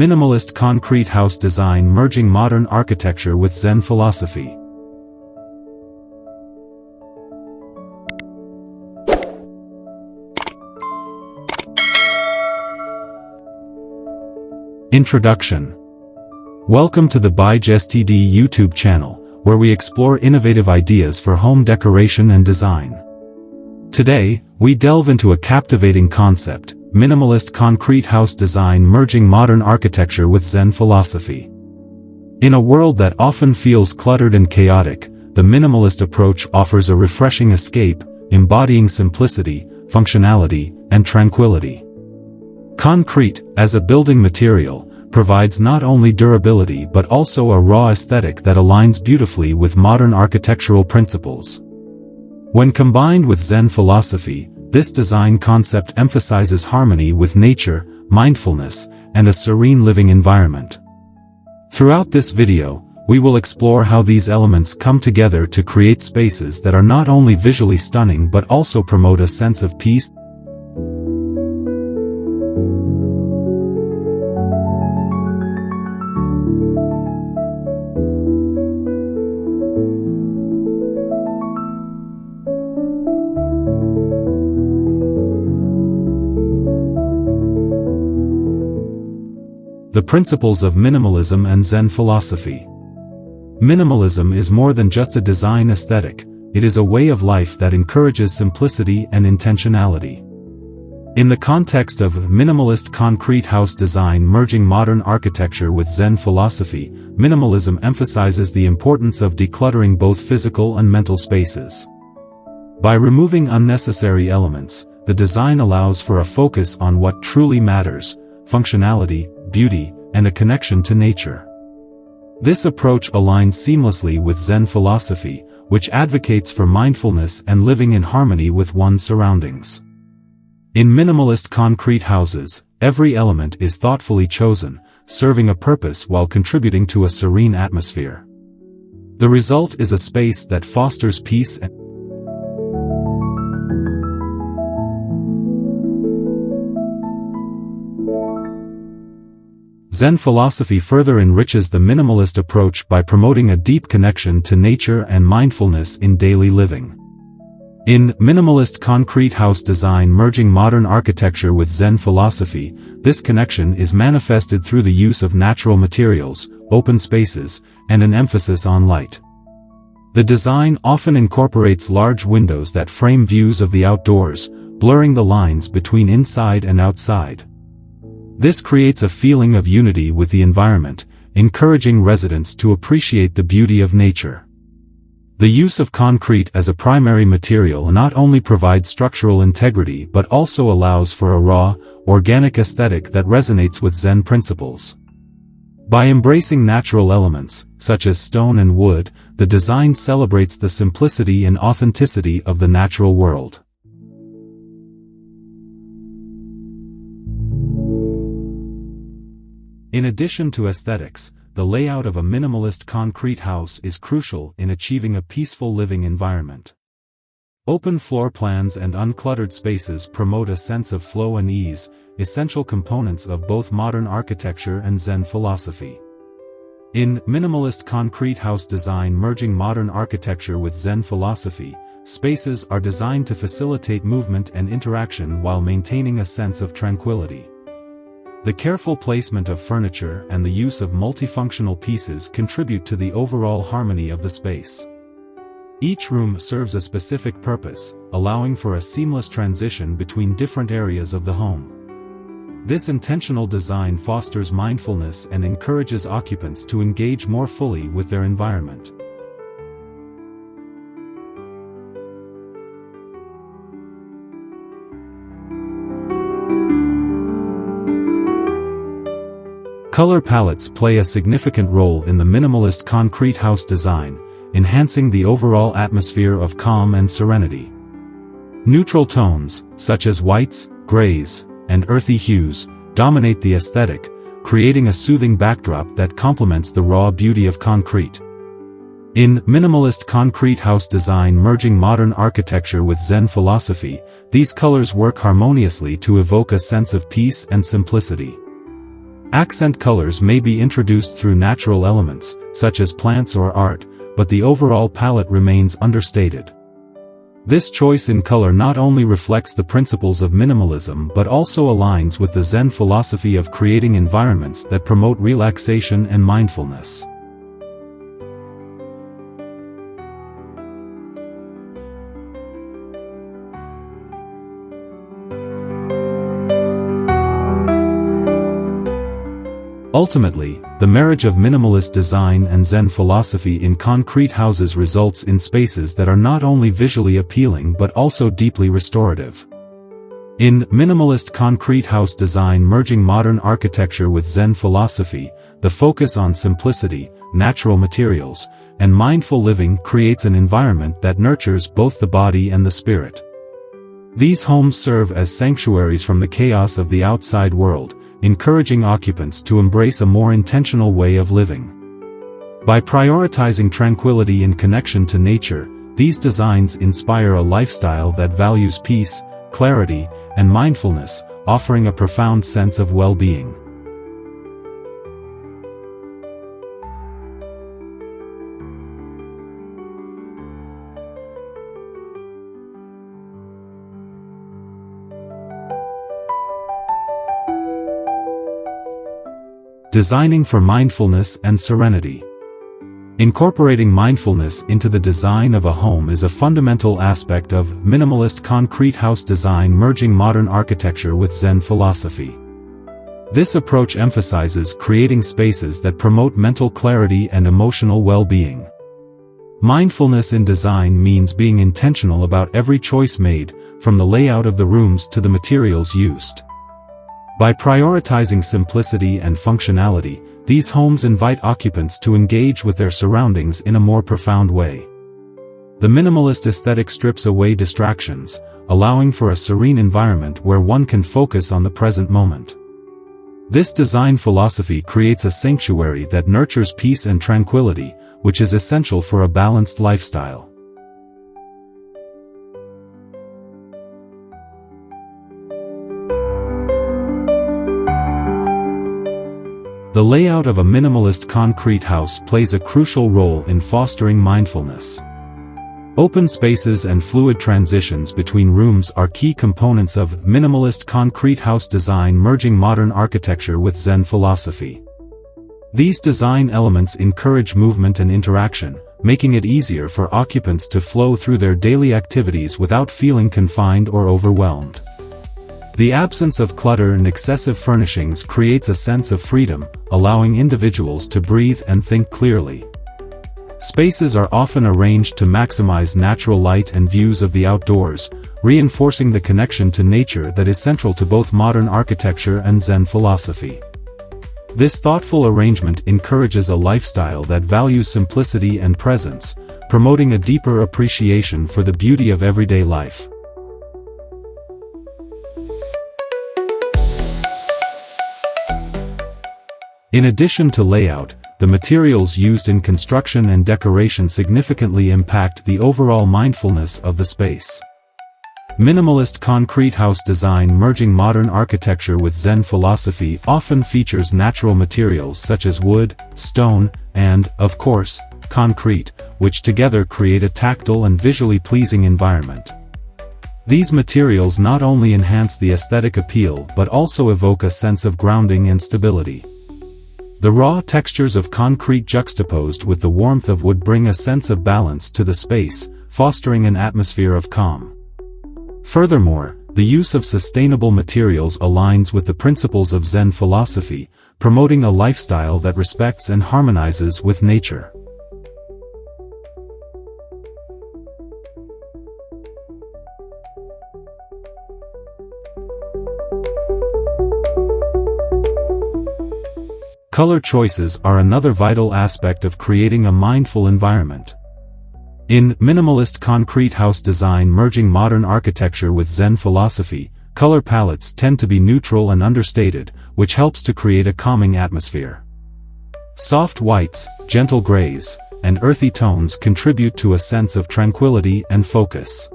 Minimalist concrete house design merging modern architecture with Zen philosophy. Introduction. Welcome to the ByJSTD YouTube channel, where we explore innovative ideas for home decoration and design. Today, we delve into a captivating concept: minimalist concrete house design merging modern architecture with Zen philosophy. In a world that often feels cluttered and chaotic, the minimalist approach offers a refreshing escape, embodying simplicity, functionality, and tranquility. Concrete, as a building material, provides not only durability but also a raw aesthetic that aligns beautifully with modern architectural principles. When combined with Zen philosophy, this design concept emphasizes harmony with nature, mindfulness, and a serene living environment. Throughout this video, we will explore how these elements come together to create spaces that are not only visually stunning but also promote a sense of peace. The principles of minimalism and Zen philosophy. Minimalism is more than just a design aesthetic, it is a way of life that encourages simplicity and intentionality. In the context of minimalist concrete house design merging modern architecture with Zen philosophy, minimalism emphasizes the importance of decluttering both physical and mental spaces. By removing unnecessary elements, the design allows for a focus on what truly matters: functionality, beauty, and a connection to nature. This approach aligns seamlessly with Zen philosophy, which advocates for mindfulness and living in harmony with one's surroundings. In minimalist concrete houses, every element is thoughtfully chosen, serving a purpose while contributing to a serene atmosphere. The result is a space that fosters peace and Zen philosophy further enriches the minimalist approach by promoting a deep connection to nature and mindfulness in daily living. In minimalist concrete house design merging modern architecture with Zen philosophy, this connection is manifested through the use of natural materials, open spaces, and an emphasis on light. The design often incorporates large windows that frame views of the outdoors, blurring the lines between inside and outside. This creates a feeling of unity with the environment, encouraging residents to appreciate the beauty of nature. The use of concrete as a primary material not only provides structural integrity but also allows for a raw, organic aesthetic that resonates with Zen principles. By embracing natural elements, such as stone and wood, the design celebrates the simplicity and authenticity of the natural world. In addition to aesthetics, the layout of a minimalist concrete house is crucial in achieving a peaceful living environment. Open floor plans and uncluttered spaces promote a sense of flow and ease, essential components of both modern architecture and Zen philosophy. In minimalist concrete house design merging modern architecture with Zen philosophy, spaces are designed to facilitate movement and interaction while maintaining a sense of tranquility. The careful placement of furniture and the use of multifunctional pieces contribute to the overall harmony of the space. Each room serves a specific purpose, allowing for a seamless transition between different areas of the home. This intentional design fosters mindfulness and encourages occupants to engage more fully with their environment. Color palettes play a significant role in the minimalist concrete house design, enhancing the overall atmosphere of calm and serenity. Neutral tones, such as whites, grays, and earthy hues, dominate the aesthetic, creating a soothing backdrop that complements the raw beauty of concrete. In minimalist concrete house design merging modern architecture with Zen philosophy, these colors work harmoniously to evoke a sense of peace and simplicity. Accent colors may be introduced through natural elements, such as plants or art, but the overall palette remains understated. This choice in color not only reflects the principles of minimalism but also aligns with the Zen philosophy of creating environments that promote relaxation and mindfulness. Ultimately, the marriage of minimalist design and Zen philosophy in concrete houses results in spaces that are not only visually appealing but also deeply restorative. In Minimalist Concrete House Design Merging Modern Architecture with Zen Philosophy, the focus on simplicity, natural materials, and mindful living creates an environment that nurtures both the body and the spirit. These homes serve as sanctuaries from the chaos of the outside world, encouraging occupants to embrace a more intentional way of living. By prioritizing tranquility and connection to nature, these designs inspire a lifestyle that values peace, clarity, and mindfulness, offering a profound sense of well-being. Designing for mindfulness and serenity. Incorporating mindfulness into the design of a home is a fundamental aspect of minimalist concrete house design merging modern architecture with Zen philosophy. This approach emphasizes creating spaces that promote mental clarity and emotional well-being. Mindfulness in design means being intentional about every choice made, from the layout of the rooms to the materials used. By prioritizing simplicity and functionality, these homes invite occupants to engage with their surroundings in a more profound way. The minimalist aesthetic strips away distractions, allowing for a serene environment where one can focus on the present moment. This design philosophy creates a sanctuary that nurtures peace and tranquility, which is essential for a balanced lifestyle. The layout of a minimalist concrete house plays a crucial role in fostering mindfulness. Open spaces and fluid transitions between rooms are key components of minimalist concrete house design merging modern architecture with Zen philosophy. These design elements encourage movement and interaction, making it easier for occupants to flow through their daily activities without feeling confined or overwhelmed. The absence of clutter and excessive furnishings creates a sense of freedom, allowing individuals to breathe and think clearly. Spaces are often arranged to maximize natural light and views of the outdoors, reinforcing the connection to nature that is central to both modern architecture and Zen philosophy. This thoughtful arrangement encourages a lifestyle that values simplicity and presence, promoting a deeper appreciation for the beauty of everyday life. In addition to layout, the materials used in construction and decoration significantly impact the overall mindfulness of the space. Minimalist concrete house design merging modern architecture with Zen philosophy often features natural materials such as wood, stone, and, of course, concrete, which together create a tactile and visually pleasing environment. These materials not only enhance the aesthetic appeal but also evoke a sense of grounding and stability. The raw textures of concrete juxtaposed with the warmth of wood bring a sense of balance to the space, fostering an atmosphere of calm. Furthermore, the use of sustainable materials aligns with the principles of Zen philosophy, promoting a lifestyle that respects and harmonizes with nature. Color choices are another vital aspect of creating a mindful environment. In Minimalist Concrete House Design Merging Modern Architecture with Zen Philosophy, color palettes tend to be neutral and understated, which helps to create a calming atmosphere. Soft whites, gentle grays, and earthy tones contribute to a sense of tranquility and focus.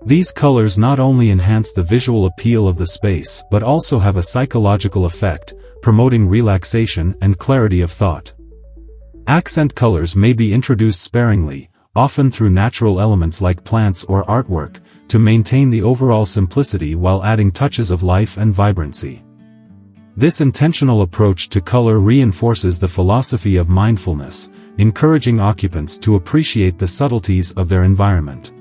These colors not only enhance the visual appeal of the space but also have a psychological effect, promoting relaxation and clarity of thought. Accent colors may be introduced sparingly, often through natural elements like plants or artwork, to maintain the overall simplicity while adding touches of life and vibrancy. This intentional approach to color reinforces the philosophy of mindfulness, encouraging occupants to appreciate the subtleties of their environment.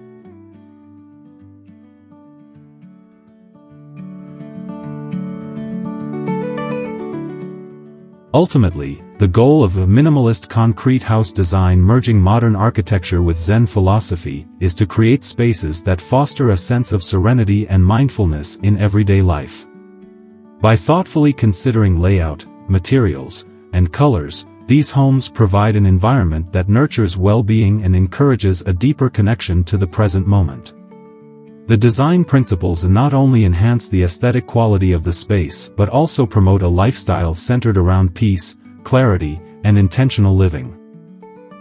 Ultimately, the goal of a minimalist concrete house design merging modern architecture with Zen philosophy is to create spaces that foster a sense of serenity and mindfulness in everyday life. By thoughtfully considering layout, materials, and colors, these homes provide an environment that nurtures well-being and encourages a deeper connection to the present moment. The design principles not only enhance the aesthetic quality of the space but also promote a lifestyle centered around peace, clarity, and intentional living.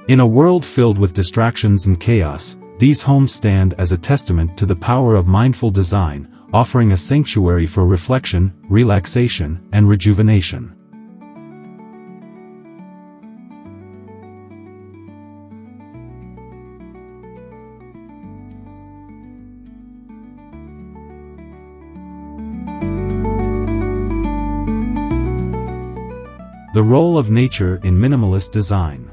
In a world filled with distractions and chaos, these homes stand as a testament to the power of mindful design, offering a sanctuary for reflection, relaxation, and rejuvenation. The role of nature in minimalist design.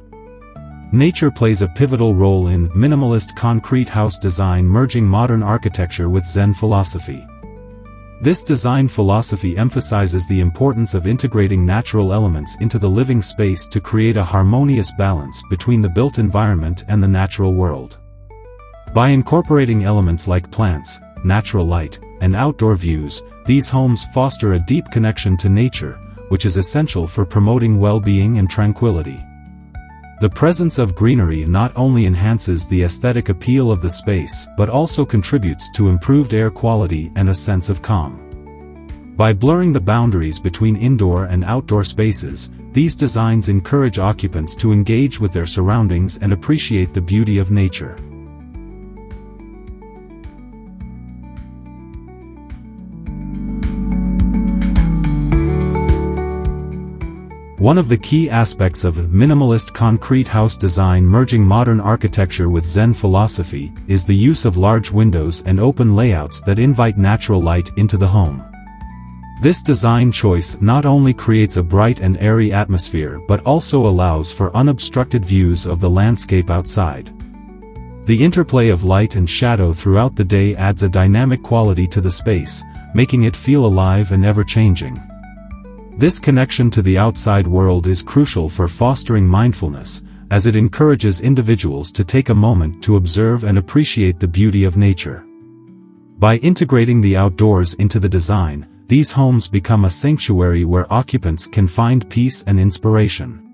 Nature plays a pivotal role in minimalist concrete house design merging modern architecture with Zen philosophy. This design philosophy emphasizes the importance of integrating natural elements into the living space to create a harmonious balance between the built environment and the natural world. By incorporating elements like plants, natural light, and outdoor views, these homes foster a deep connection to nature, which is essential for promoting well-being and tranquility. The presence of greenery not only enhances the aesthetic appeal of the space but also contributes to improved air quality and a sense of calm. By blurring the boundaries between indoor and outdoor spaces, these designs encourage occupants to engage with their surroundings and appreciate the beauty of nature. One of the key aspects of minimalist concrete house design merging modern architecture with Zen philosophy is the use of large windows and open layouts that invite natural light into the home. This design choice not only creates a bright and airy atmosphere but also allows for unobstructed views of the landscape outside. The interplay of light and shadow throughout the day adds a dynamic quality to the space, making it feel alive and ever-changing. This connection to the outside world is crucial for fostering mindfulness, as it encourages individuals to take a moment to observe and appreciate the beauty of nature. By integrating the outdoors into the design, these homes become a sanctuary where occupants can find peace and inspiration.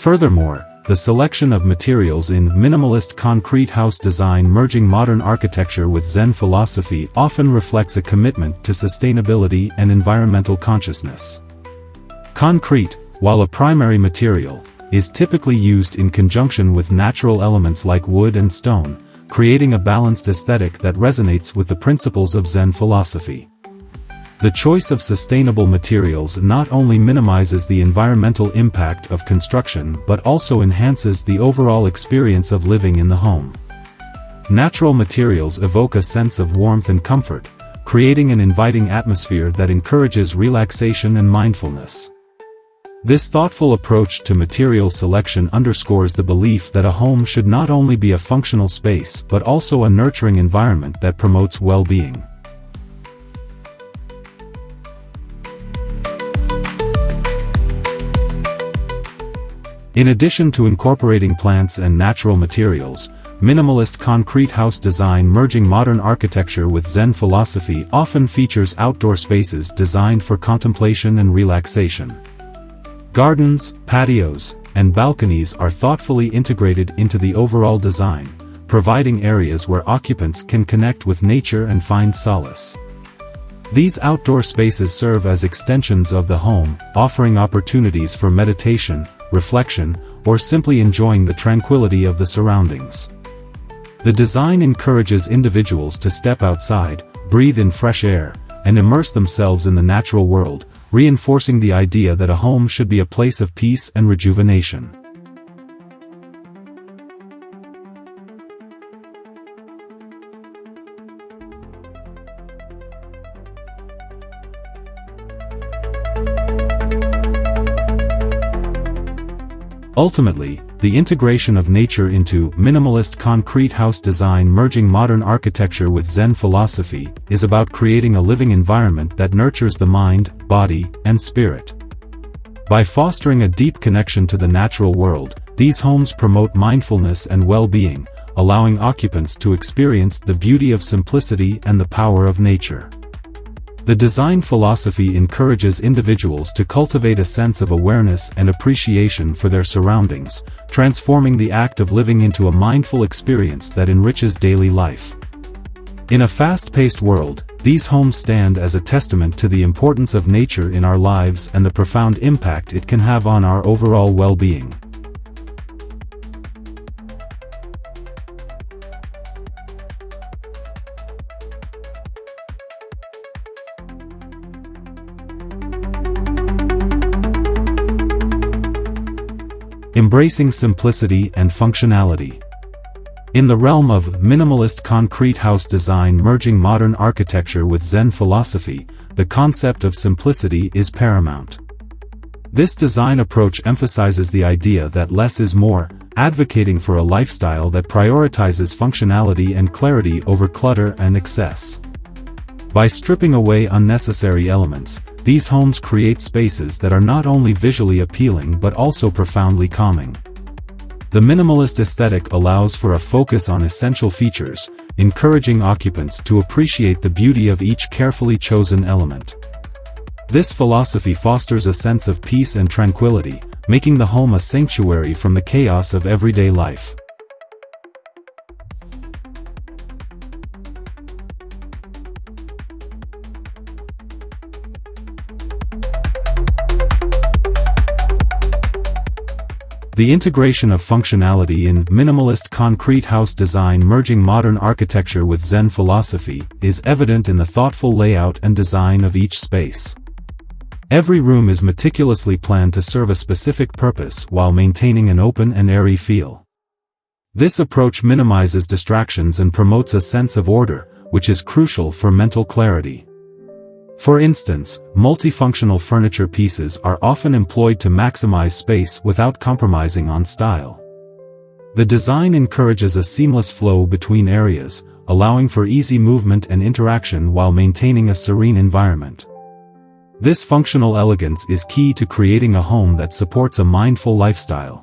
Furthermore, the selection of materials in minimalist concrete house design merging modern architecture with Zen philosophy often reflects a commitment to sustainability and environmental consciousness. Concrete, while a primary material, is typically used in conjunction with natural elements like wood and stone, creating a balanced aesthetic that resonates with the principles of Zen philosophy. The choice of sustainable materials not only minimizes the environmental impact of construction but also enhances the overall experience of living in the home. Natural materials evoke a sense of warmth and comfort, creating an inviting atmosphere that encourages relaxation and mindfulness. This thoughtful approach to material selection underscores the belief that a home should not only be a functional space but also a nurturing environment that promotes well-being. In addition to incorporating plants and natural materials, minimalist concrete house design merging modern architecture with Zen philosophy often features outdoor spaces designed for contemplation and relaxation. Gardens, patios, and balconies are thoughtfully integrated into the overall design, providing areas where occupants can connect with nature and find solace. These outdoor spaces serve as extensions of the home, offering opportunities for meditation, reflection, or simply enjoying the tranquility of the surroundings. The design encourages individuals to step outside, breathe in fresh air, and immerse themselves in the natural world, reinforcing the idea that a home should be a place of peace and rejuvenation. Ultimately, the integration of nature into minimalist concrete house design merging modern architecture with Zen philosophy is about creating a living environment that nurtures the mind, body, and spirit. By fostering a deep connection to the natural world, these homes promote mindfulness and well-being, allowing occupants to experience the beauty of simplicity and the power of nature. The design philosophy encourages individuals to cultivate a sense of awareness and appreciation for their surroundings, transforming the act of living into a mindful experience that enriches daily life. In a fast-paced world, these homes stand as a testament to the importance of nature in our lives and the profound impact it can have on our overall well-being. Embracing simplicity and functionality. In the realm of minimalist concrete house design merging modern architecture with Zen philosophy, the concept of simplicity is paramount. This design approach emphasizes the idea that less is more, advocating for a lifestyle that prioritizes functionality and clarity over clutter and excess. By stripping away unnecessary elements, these homes create spaces that are not only visually appealing but also profoundly calming. The minimalist aesthetic allows for a focus on essential features, encouraging occupants to appreciate the beauty of each carefully chosen element. This philosophy fosters a sense of peace and tranquility, making the home a sanctuary from the chaos of everyday life. The integration of functionality in minimalist concrete house design merging modern architecture with Zen philosophy is evident in the thoughtful layout and design of each space. Every room is meticulously planned to serve a specific purpose while maintaining an open and airy feel. This approach minimizes distractions and promotes a sense of order, which is crucial for mental clarity. For instance, multifunctional furniture pieces are often employed to maximize space without compromising on style. The design encourages a seamless flow between areas, allowing for easy movement and interaction while maintaining a serene environment. This functional elegance is key to creating a home that supports a mindful lifestyle.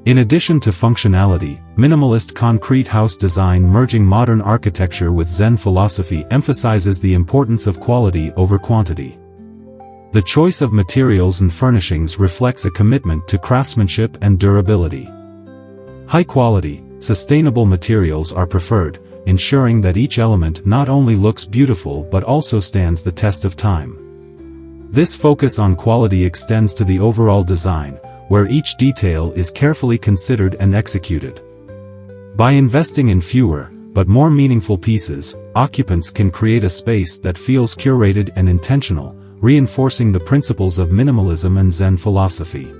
In addition to functionality, minimalist concrete house design merging modern architecture with Zen philosophy emphasizes the importance of quality over quantity. The choice of materials and furnishings reflects a commitment to craftsmanship and durability. High-quality, sustainable materials are preferred, ensuring that each element not only looks beautiful but also stands the test of time. This focus on quality extends to the overall design, where each detail is carefully considered and executed. By investing in fewer, but more meaningful pieces, occupants can create a space that feels curated and intentional, reinforcing the principles of minimalism and Zen philosophy.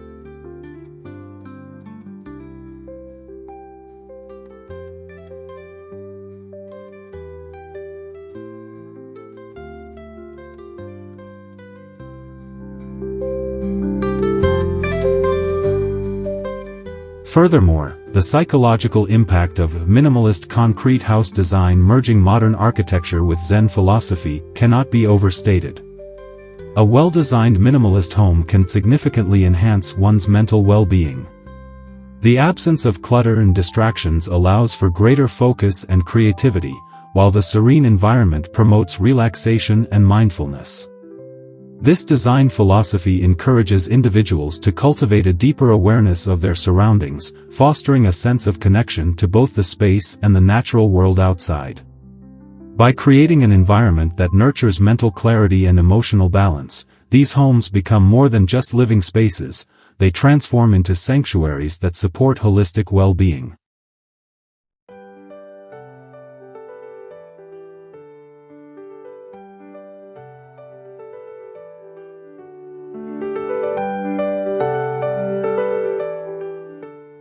Furthermore, the psychological impact of minimalist concrete house design merging modern architecture with Zen philosophy cannot be overstated. A well-designed minimalist home can significantly enhance one's mental well-being. The absence of clutter and distractions allows for greater focus and creativity, while the serene environment promotes relaxation and mindfulness. This design philosophy encourages individuals to cultivate a deeper awareness of their surroundings, fostering a sense of connection to both the space and the natural world outside. By creating an environment that nurtures mental clarity and emotional balance, these homes become more than just living spaces, they transform into sanctuaries that support holistic well-being.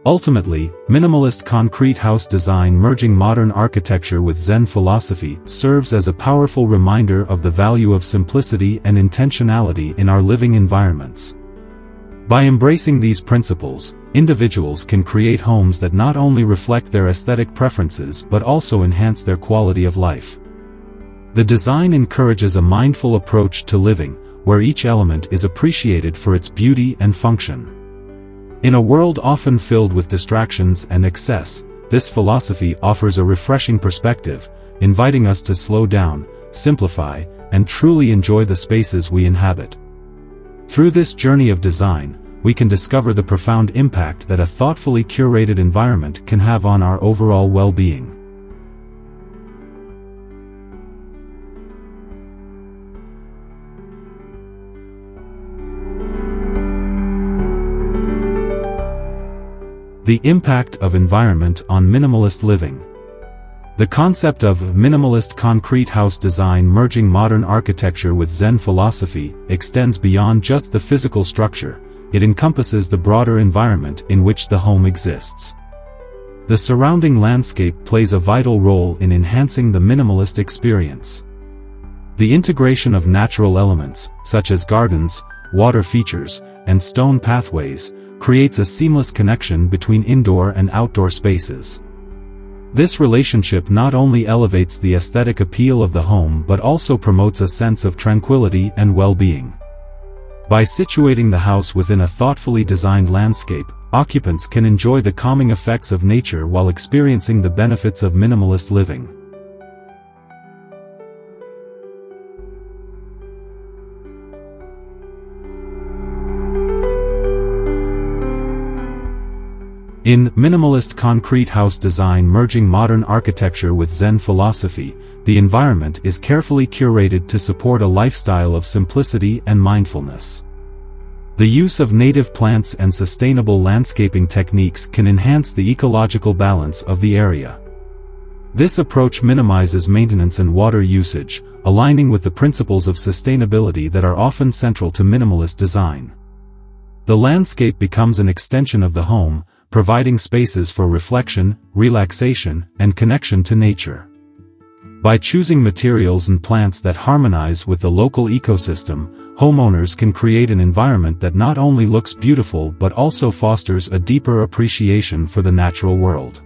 Ultimately, minimalist concrete house design merging modern architecture with Zen philosophy serves as a powerful reminder of the value of simplicity and intentionality in our living environments. By embracing these principles, individuals can create homes that not only reflect their aesthetic preferences but also enhance their quality of life. The design encourages a mindful approach to living, where each element is appreciated for its beauty and function. In a world often filled with distractions and excess, this philosophy offers a refreshing perspective, inviting us to slow down, simplify, and truly enjoy the spaces we inhabit. Through this journey of design, we can discover the profound impact that a thoughtfully curated environment can have on our overall well-being. The impact of environment on minimalist living. The concept of minimalist concrete house design merging modern architecture with Zen philosophy extends beyond just the physical structure. It encompasses the broader environment in which the home exists. The surrounding landscape plays a vital role in enhancing the minimalist experience. The integration of natural elements, such as gardens, water features, and stone pathways, creates a seamless connection between indoor and outdoor spaces. This relationship not only elevates the aesthetic appeal of the home but also promotes a sense of tranquility and well-being. By situating the house within a thoughtfully designed landscape, occupants can enjoy the calming effects of nature while experiencing the benefits of minimalist living. In Minimalist Concrete House Design Merging Modern Architecture with Zen Philosophy, the environment is carefully curated to support a lifestyle of simplicity and mindfulness. The use of native plants and sustainable landscaping techniques can enhance the ecological balance of the area. This approach minimizes maintenance and water usage, aligning with the principles of sustainability that are often central to minimalist design. The landscape becomes an extension of the home, providing spaces for reflection, relaxation, and connection to nature. By choosing materials and plants that harmonize with the local ecosystem, homeowners can create an environment that not only looks beautiful but also fosters a deeper appreciation for the natural world.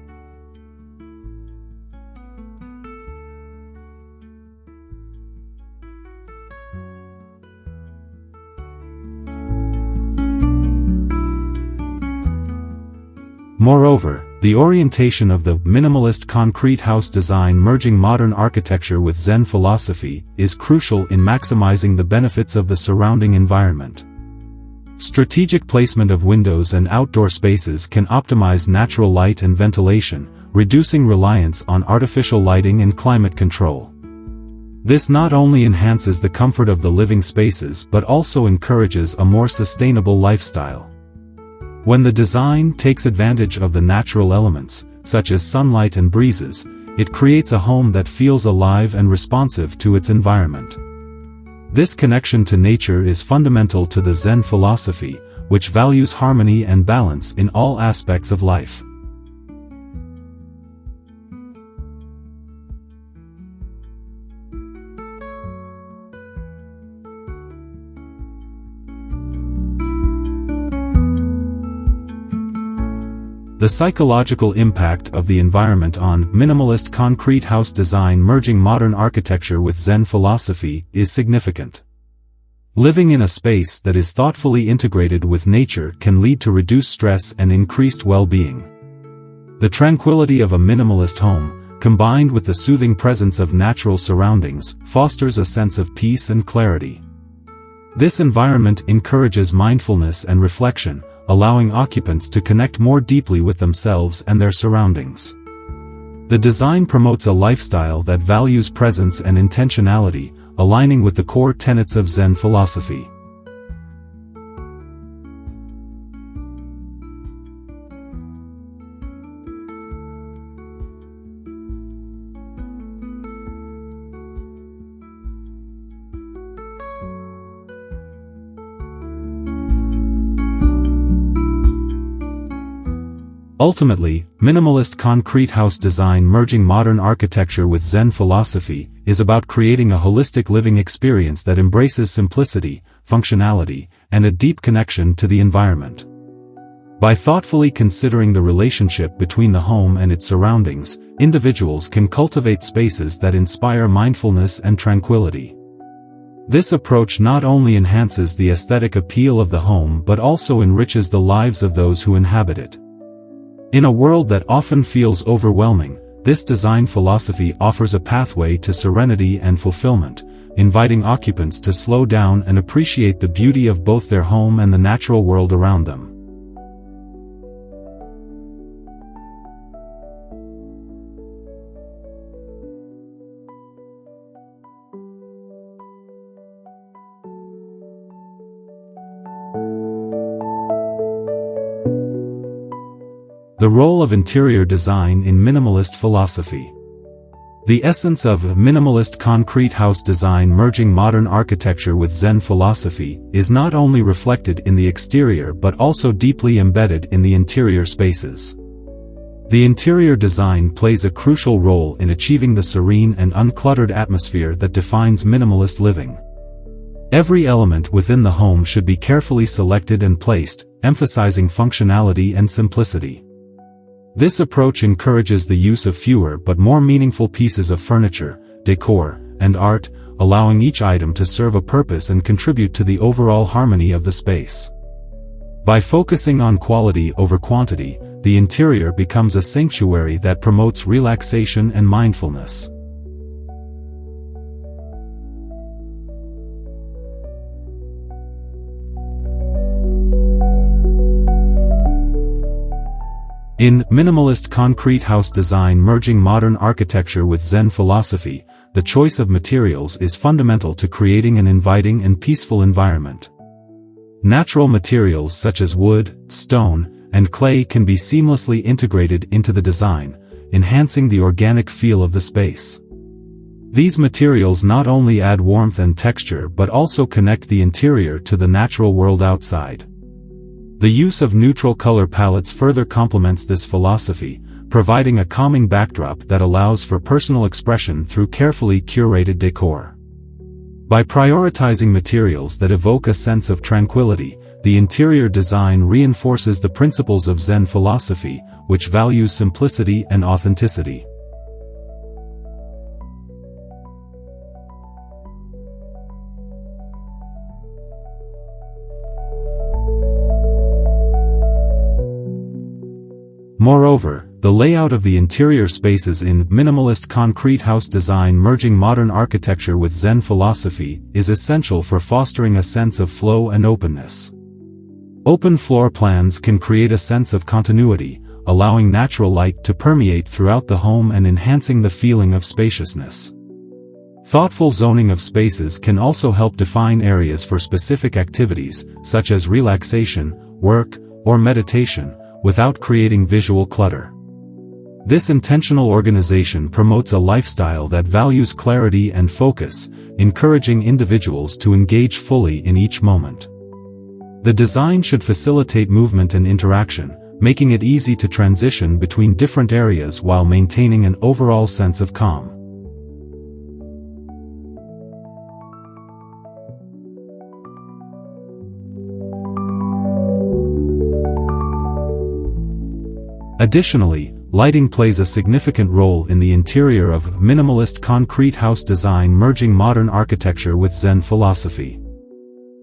Moreover, the orientation of the minimalist concrete house design merging modern architecture with Zen philosophy is crucial in maximizing the benefits of the surrounding environment. Strategic placement of windows and outdoor spaces can optimize natural light and ventilation, reducing reliance on artificial lighting and climate control. This not only enhances the comfort of the living spaces but also encourages a more sustainable lifestyle. When the design takes advantage of the natural elements, such as sunlight and breezes, it creates a home that feels alive and responsive to its environment. This connection to nature is fundamental to the Zen philosophy, which values harmony and balance in all aspects of life. The psychological impact of the environment on minimalist concrete house design merging modern architecture with Zen philosophy is significant. Living in a space that is thoughtfully integrated with nature can lead to reduced stress and increased well-being. The tranquility of a minimalist home, combined with the soothing presence of natural surroundings, fosters a sense of peace and clarity. This environment encourages mindfulness and reflection, allowing occupants to connect more deeply with themselves and their surroundings. The design promotes a lifestyle that values presence and intentionality, aligning with the core tenets of Zen philosophy. Ultimately, minimalist concrete house design merging modern architecture with Zen philosophy is about creating a holistic living experience that embraces simplicity, functionality, and a deep connection to the environment. By thoughtfully considering the relationship between the home and its surroundings, individuals can cultivate spaces that inspire mindfulness and tranquility. This approach not only enhances the aesthetic appeal of the home but also enriches the lives of those who inhabit it. In a world that often feels overwhelming, this design philosophy offers a pathway to serenity and fulfillment, inviting occupants to slow down and appreciate the beauty of both their home and the natural world around them. The role of interior design in minimalist philosophy. The essence of minimalist concrete house design merging modern architecture with Zen philosophy is not only reflected in the exterior but also deeply embedded in the interior spaces. The interior design plays a crucial role in achieving the serene and uncluttered atmosphere that defines minimalist living. Every element within the home should be carefully selected and placed, emphasizing functionality and simplicity. This approach encourages the use of fewer but more meaningful pieces of furniture, decor, and art, allowing each item to serve a purpose and contribute to the overall harmony of the space. By focusing on quality over quantity, the interior becomes a sanctuary that promotes relaxation and mindfulness. In Minimalist Concrete House Design Merging Modern Architecture with Zen Philosophy, the choice of materials is fundamental to creating an inviting and peaceful environment. Natural materials such as wood, stone, and clay can be seamlessly integrated into the design, enhancing the organic feel of the space. These materials not only add warmth and texture but also connect the interior to the natural world outside. The use of neutral color palettes further complements this philosophy, providing a calming backdrop that allows for personal expression through carefully curated decor. By prioritizing materials that evoke a sense of tranquility, the interior design reinforces the principles of Zen philosophy, which values simplicity and authenticity. Moreover, the layout of the interior spaces in Minimalist Concrete House Design Merging Modern Architecture with Zen Philosophy is essential for fostering a sense of flow and openness. Open floor plans can create a sense of continuity, allowing natural light to permeate throughout the home and enhancing the feeling of spaciousness. Thoughtful zoning of spaces can also help define areas for specific activities, such as relaxation, work, or meditation, without creating visual clutter. This intentional organization promotes a lifestyle that values clarity and focus, encouraging individuals to engage fully in each moment. The design should facilitate movement and interaction, making it easy to transition between different areas while maintaining an overall sense of calm. Additionally, lighting plays a significant role in the interior of Minimalist Concrete House Design Merging Modern Architecture with Zen Philosophy.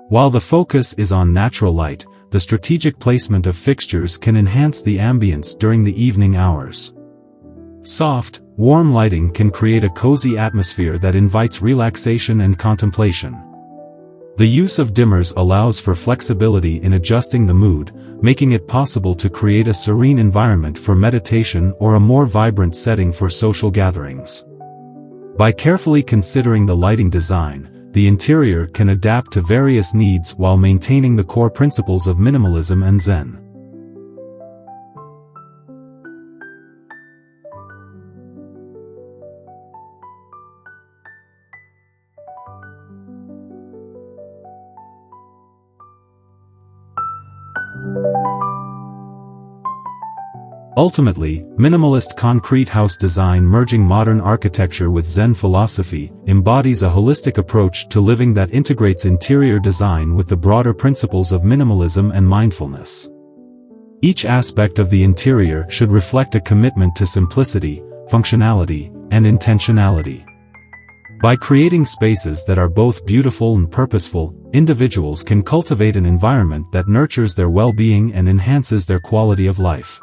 While the focus is on natural light, the strategic placement of fixtures can enhance the ambience during the evening hours. Soft, warm lighting can create a cozy atmosphere that invites relaxation and contemplation. The use of dimmers allows for flexibility in adjusting the mood, making it possible to create a serene environment for meditation or a more vibrant setting for social gatherings. By carefully considering the lighting design, the interior can adapt to various needs while maintaining the core principles of minimalism and Zen. Ultimately, minimalist concrete house design merging modern architecture with Zen philosophy embodies a holistic approach to living that integrates interior design with the broader principles of minimalism and mindfulness. Each aspect of the interior should reflect a commitment to simplicity, functionality, and intentionality. By creating spaces that are both beautiful and purposeful, individuals can cultivate an environment that nurtures their well-being and enhances their quality of life.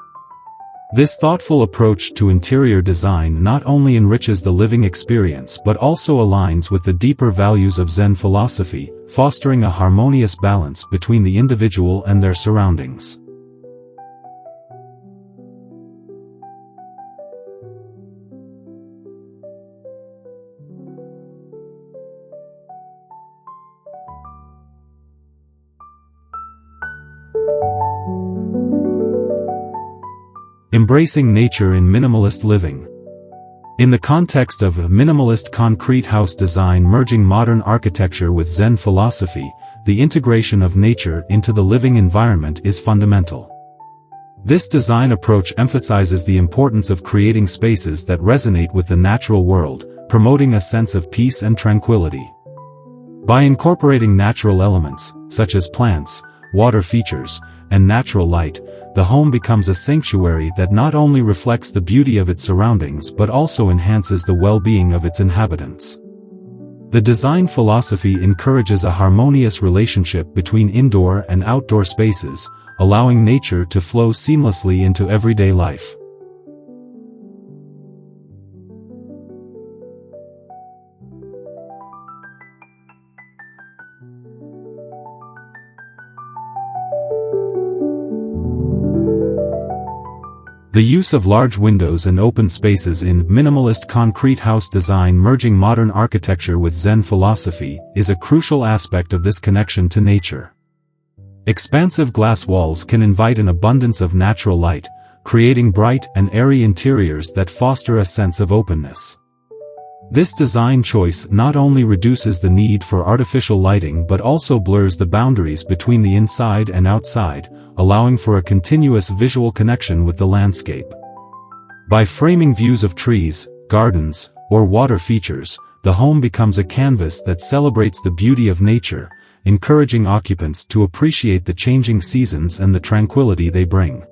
This thoughtful approach to interior design not only enriches the living experience but also aligns with the deeper values of Zen philosophy, fostering a harmonious balance between the individual and their surroundings. Embracing nature in minimalist living. In the context of a minimalist concrete house design merging modern architecture with Zen philosophy, the integration of nature into the living environment is fundamental. This design approach emphasizes the importance of creating spaces that resonate with the natural world, promoting a sense of peace and tranquility. By incorporating natural elements, such as plants, water features, and natural light, the home becomes a sanctuary that not only reflects the beauty of its surroundings but also enhances the well-being of its inhabitants. The design philosophy encourages a harmonious relationship between indoor and outdoor spaces, allowing nature to flow seamlessly into everyday life. The use of large windows and open spaces in minimalist concrete house design merging modern architecture with Zen philosophy is a crucial aspect of this connection to nature. Expansive glass walls can invite an abundance of natural light, creating bright and airy interiors that foster a sense of openness. This design choice not only reduces the need for artificial lighting but also blurs the boundaries between the inside and outside, allowing for a continuous visual connection with the landscape. By framing views of trees, gardens, or water features, the home becomes a canvas that celebrates the beauty of nature, encouraging occupants to appreciate the changing seasons and the tranquility they bring.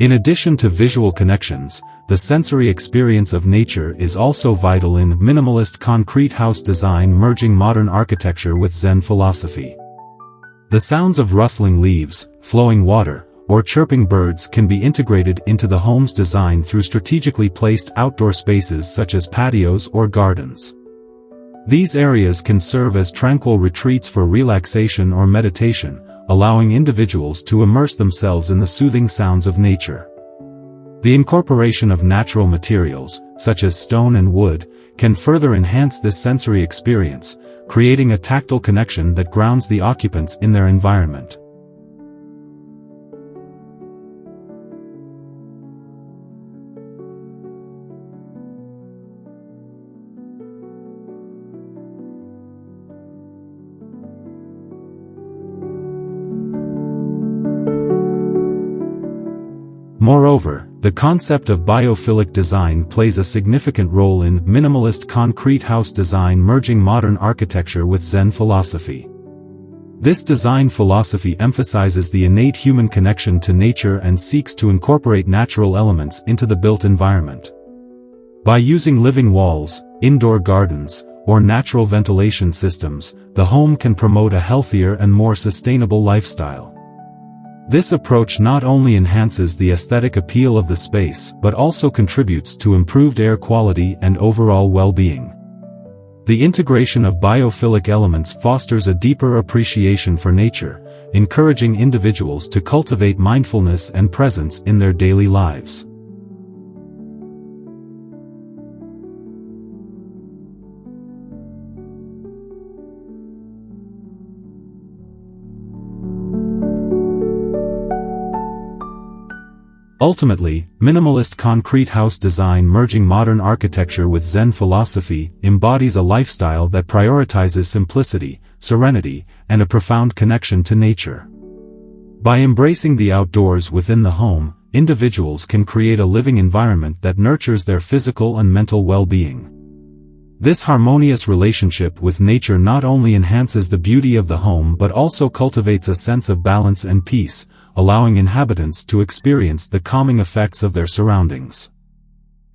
In addition to visual connections, the sensory experience of nature is also vital in minimalist concrete house design merging modern architecture with Zen philosophy. The sounds of rustling leaves, flowing water, or chirping birds can be integrated into the home's design through strategically placed outdoor spaces such as patios or gardens. These areas can serve as tranquil retreats for relaxation or meditation, allowing individuals to immerse themselves in the soothing sounds of nature. The incorporation of natural materials, such as stone and wood, can further enhance this sensory experience, creating a tactile connection that grounds the occupants in their environment. Moreover, the concept of biophilic design plays a significant role in minimalist concrete house design merging modern architecture with Zen philosophy. This design philosophy emphasizes the innate human connection to nature and seeks to incorporate natural elements into the built environment. By using living walls, indoor gardens, or natural ventilation systems, the home can promote a healthier and more sustainable lifestyle. This approach not only enhances the aesthetic appeal of the space but also contributes to improved air quality and overall well-being. The integration of biophilic elements fosters a deeper appreciation for nature, encouraging individuals to cultivate mindfulness and presence in their daily lives. Ultimately, minimalist concrete house design merging modern architecture with Zen philosophy embodies a lifestyle that prioritizes simplicity, serenity, and a profound connection to nature. By embracing the outdoors within the home, individuals can create a living environment that nurtures their physical and mental well-being. This harmonious relationship with nature not only enhances the beauty of the home but also cultivates a sense of balance and peace, allowing inhabitants to experience the calming effects of their surroundings.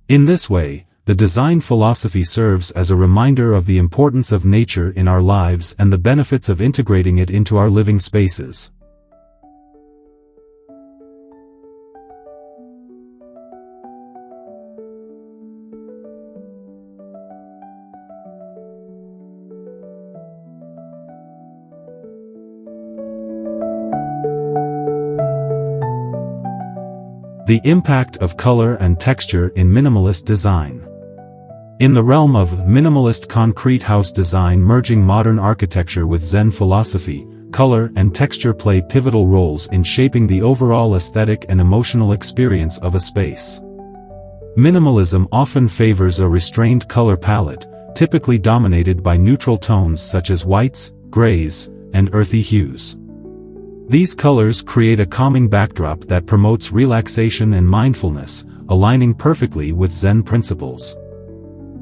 In this way, the design philosophy serves as a reminder of the importance of nature in our lives and the benefits of integrating it into our living spaces. The impact of color and texture in minimalist design. In the realm of minimalist concrete house design merging modern architecture with Zen philosophy, color and texture play pivotal roles in shaping the overall aesthetic and emotional experience of a space. Minimalism often favors a restrained color palette, typically dominated by neutral tones such as whites, grays, and earthy hues. These colors create a calming backdrop that promotes relaxation and mindfulness, aligning perfectly with Zen principles.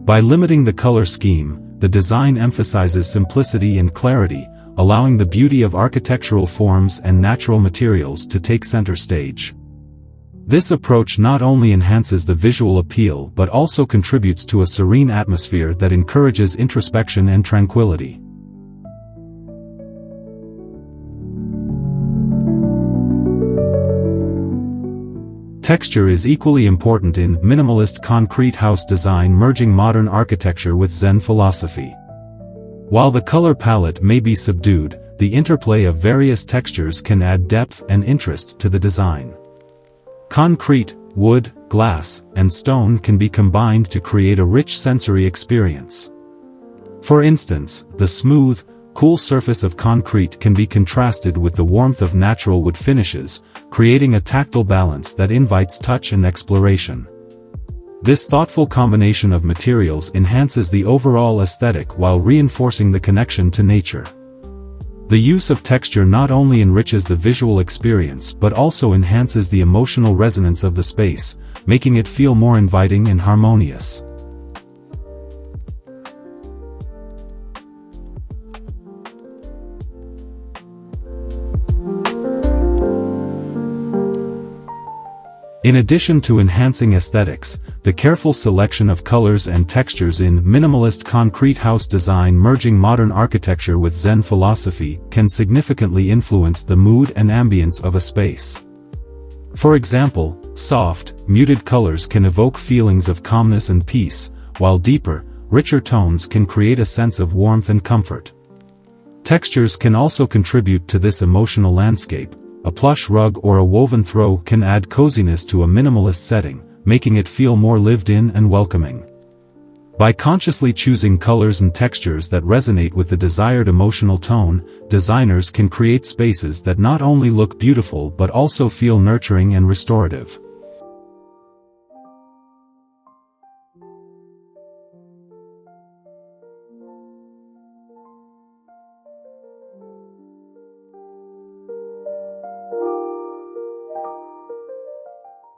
By limiting the color scheme, the design emphasizes simplicity and clarity, allowing the beauty of architectural forms and natural materials to take center stage. This approach not only enhances the visual appeal but also contributes to a serene atmosphere that encourages introspection and tranquility. Texture is equally important in minimalist concrete house design merging modern architecture with Zen philosophy. While the color palette may be subdued, the interplay of various textures can add depth and interest to the design. Concrete, wood, glass, and stone can be combined to create a rich sensory experience. For instance, the smooth, cool surface of concrete can be contrasted with the warmth of natural wood finishes, creating a tactile balance that invites touch and exploration. This thoughtful combination of materials enhances the overall aesthetic while reinforcing the connection to nature. The use of texture not only enriches the visual experience but also enhances the emotional resonance of the space, making it feel more inviting and harmonious. In addition to enhancing aesthetics, the careful selection of colors and textures in minimalist concrete house design merging modern architecture with Zen philosophy can significantly influence the mood and ambience of a space. For example, soft, muted colors can evoke feelings of calmness and peace, while deeper, richer tones can create a sense of warmth and comfort. Textures can also contribute to this emotional landscape. A plush rug or a woven throw can add coziness to a minimalist setting, making it feel more lived in and welcoming. By consciously choosing colors and textures that resonate with the desired emotional tone, designers can create spaces that not only look beautiful but also feel nurturing and restorative.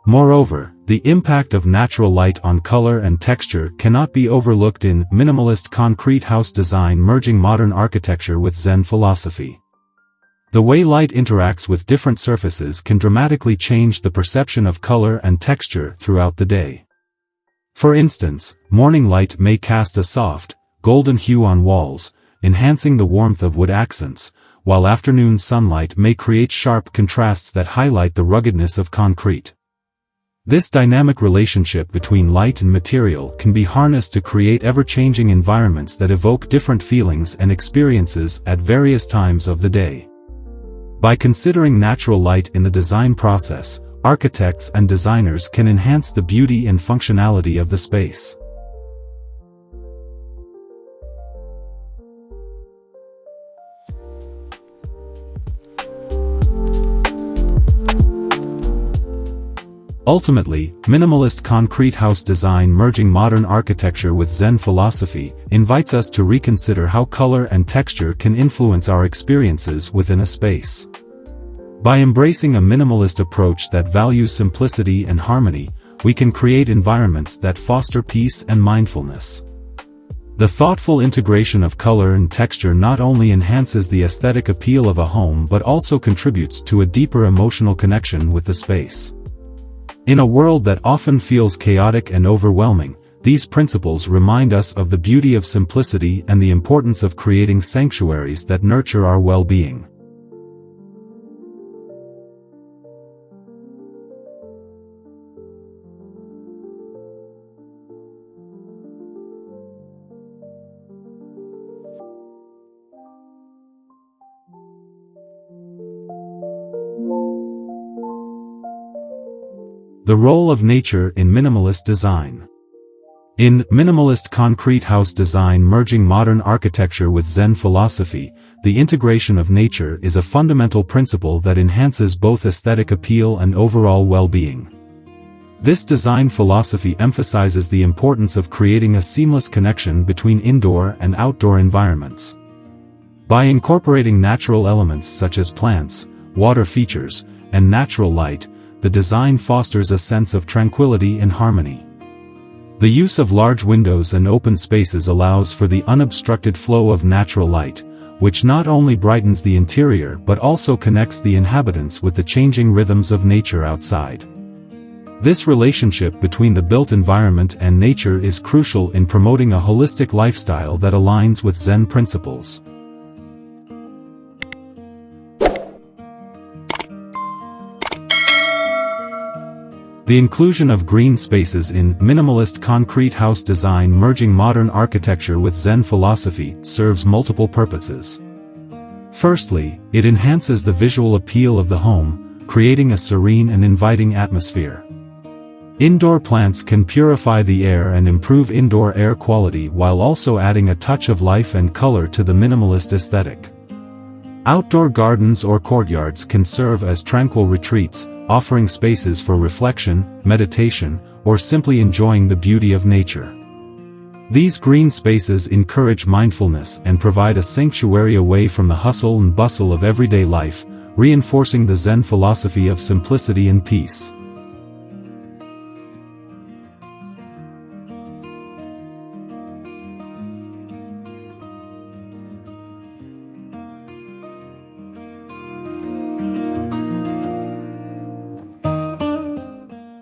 Moreover, the impact of natural light on color and texture cannot be overlooked in minimalist concrete house design merging modern architecture with Zen philosophy. The way light interacts with different surfaces can dramatically change the perception of color and texture throughout the day. For instance, morning light may cast a soft, golden hue on walls, enhancing the warmth of wood accents, while afternoon sunlight may create sharp contrasts that highlight the ruggedness of concrete. This dynamic relationship between light and material can be harnessed to create ever-changing environments that evoke different feelings and experiences at various times of the day. By considering natural light in the design process, architects and designers can enhance the beauty and functionality of the space. Ultimately, minimalist concrete house design merging modern architecture with Zen philosophy invites us to reconsider how color and texture can influence our experiences within a space. By embracing a minimalist approach that values simplicity and harmony, we can create environments that foster peace and mindfulness. The thoughtful integration of color and texture not only enhances the aesthetic appeal of a home but also contributes to a deeper emotional connection with the space. In a world that often feels chaotic and overwhelming, these principles remind us of the beauty of simplicity and the importance of creating sanctuaries that nurture our well-being. The role of nature in minimalist design. In Minimalist Concrete House Design Merging Modern Architecture with Zen Philosophy, the integration of nature is a fundamental principle that enhances both aesthetic appeal and overall well-being. This design philosophy emphasizes the importance of creating a seamless connection between indoor and outdoor environments. By incorporating natural elements such as plants, water features, and natural light, the design fosters a sense of tranquility and harmony. The use of large windows and open spaces allows for the unobstructed flow of natural light, which not only brightens the interior but also connects the inhabitants with the changing rhythms of nature outside. This relationship between the built environment and nature is crucial in promoting a holistic lifestyle that aligns with Zen principles. The inclusion of green spaces in Minimalist Concrete House Design Merging Modern Architecture with Zen Philosophy serves multiple purposes. Firstly, it enhances the visual appeal of the home, creating a serene and inviting atmosphere. Indoor plants can purify the air and improve indoor air quality while also adding a touch of life and color to the minimalist aesthetic. Outdoor gardens or courtyards can serve as tranquil retreats, offering spaces for reflection, meditation, or simply enjoying the beauty of nature. These green spaces encourage mindfulness and provide a sanctuary away from the hustle and bustle of everyday life, reinforcing the Zen philosophy of simplicity and peace.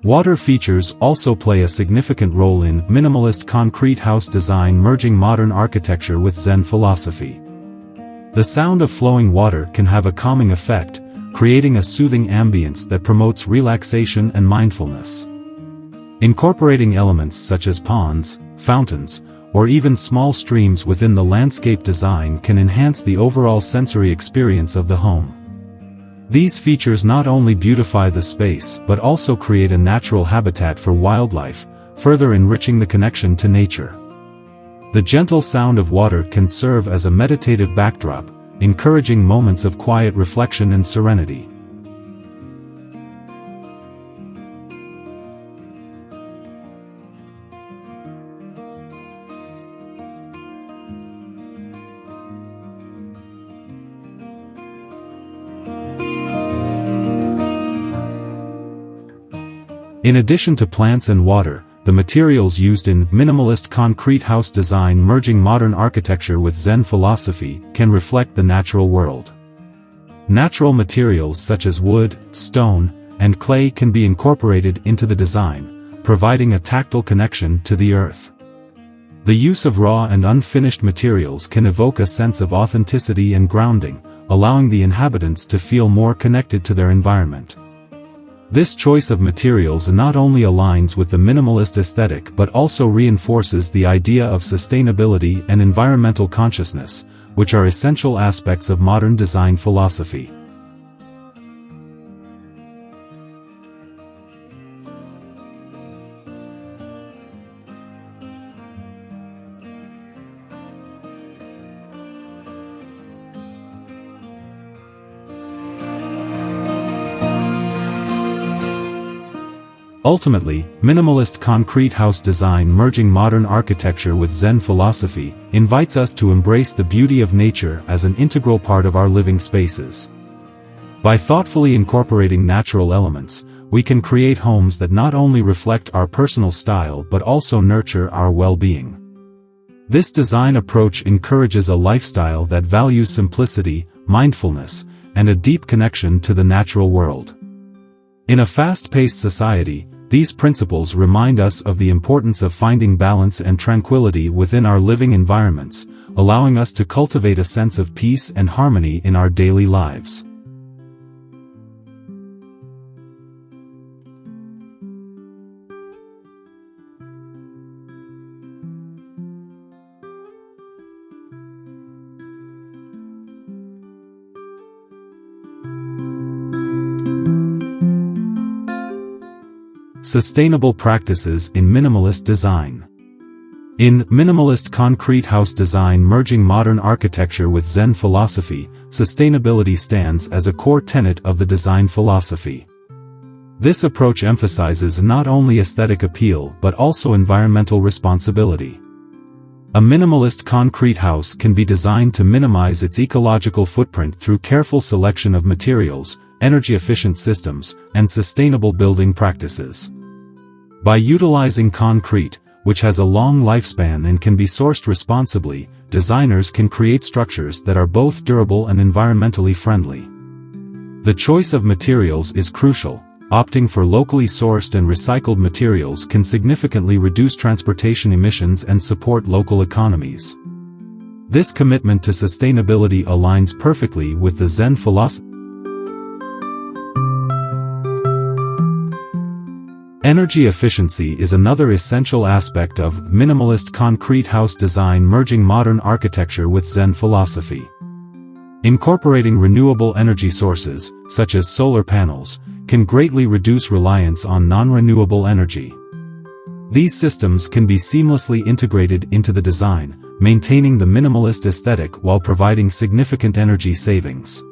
Water features also play a significant role in Minimalist Concrete House Design Merging Modern Architecture with Zen Philosophy. The sound of flowing water can have a calming effect, creating a soothing ambience that promotes relaxation and mindfulness. Incorporating elements such as ponds, fountains, or even small streams within the landscape design can enhance the overall sensory experience of the home. These features not only beautify the space but also create a natural habitat for wildlife, further enriching the connection to nature. The gentle sound of water can serve as a meditative backdrop, encouraging moments of quiet reflection and serenity. In addition to plants and water, the materials used in Minimalist Concrete House Design Merging Modern Architecture with Zen Philosophy can reflect the natural world. Natural materials such as wood, stone, and clay can be incorporated into the design, providing a tactile connection to the earth. The use of raw and unfinished materials can evoke a sense of authenticity and grounding, allowing the inhabitants to feel more connected to their environment. This choice of materials not only aligns with the minimalist aesthetic but also reinforces the idea of sustainability and environmental consciousness, which are essential aspects of modern design philosophy. Ultimately, minimalist concrete house design merging modern architecture with Zen philosophy invites us to embrace the beauty of nature as an integral part of our living spaces. By thoughtfully incorporating natural elements, we can create homes that not only reflect our personal style but also nurture our well-being. This design approach encourages a lifestyle that values simplicity, mindfulness, and a deep connection to the natural world. In a fast-paced society, these principles remind us of the importance of finding balance and tranquility within our living environments, allowing us to cultivate a sense of peace and harmony in our daily lives. Sustainable practices in minimalist design. In minimalist concrete house design merging modern architecture with Zen philosophy, sustainability stands as a core tenet of the design philosophy. This approach emphasizes not only aesthetic appeal but also environmental responsibility. A minimalist concrete house can be designed to minimize its ecological footprint through careful selection of materials, energy-efficient systems, and sustainable building practices. By utilizing concrete, which has a long lifespan and can be sourced responsibly, designers can create structures that are both durable and environmentally friendly. The choice of materials is crucial. Opting for locally sourced and recycled materials can significantly reduce transportation emissions and support local economies. This commitment to sustainability aligns perfectly with the Zen philosophy. Energy efficiency is another essential aspect of minimalist concrete house design merging modern architecture with Zen philosophy. Incorporating renewable energy sources, such as solar panels, can greatly reduce reliance on non-renewable energy. These systems can be seamlessly integrated into the design, maintaining the minimalist aesthetic while providing significant energy savings.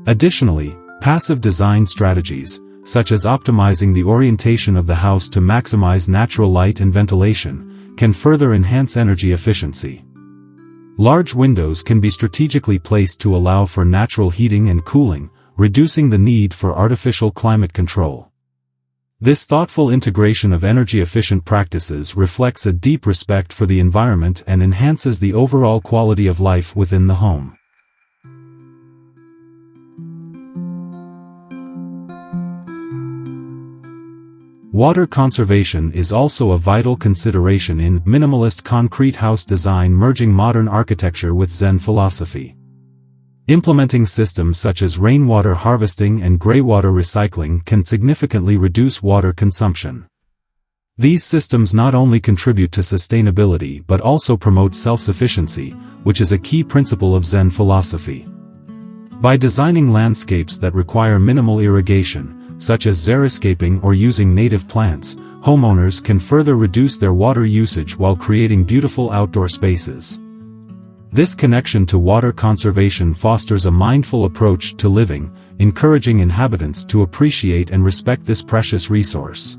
Additionally, passive design strategies, such as optimizing the orientation of the house to maximize natural light and ventilation, can further enhance energy efficiency. Large windows can be strategically placed to allow for natural heating and cooling, reducing the need for artificial climate control. This thoughtful integration of energy-efficient practices reflects a deep respect for the environment and enhances the overall quality of life within the home. Water conservation is also a vital consideration in minimalist concrete house design merging modern architecture with Zen philosophy. Implementing systems such as rainwater harvesting and greywater recycling can significantly reduce water consumption. These systems not only contribute to sustainability but also promote self-sufficiency, which is a key principle of Zen philosophy. By designing landscapes that require minimal irrigation, such as xeriscaping or using native plants, homeowners can further reduce their water usage while creating beautiful outdoor spaces. This connection to water conservation fosters a mindful approach to living, encouraging inhabitants to appreciate and respect this precious resource.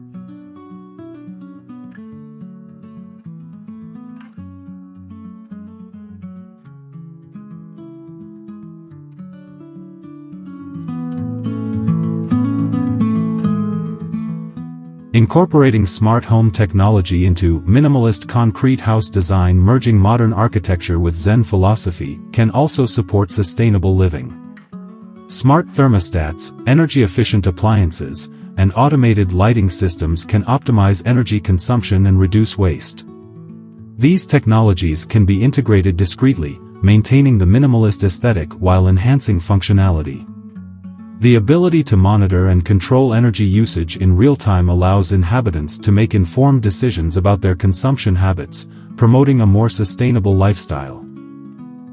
Incorporating smart home technology into minimalist concrete house design merging modern architecture with Zen philosophy can also support sustainable living. Smart thermostats, energy-efficient appliances, and automated lighting systems can optimize energy consumption and reduce waste. These technologies can be integrated discreetly, maintaining the minimalist aesthetic while enhancing functionality. The ability to monitor and control energy usage in real time allows inhabitants to make informed decisions about their consumption habits, promoting a more sustainable lifestyle.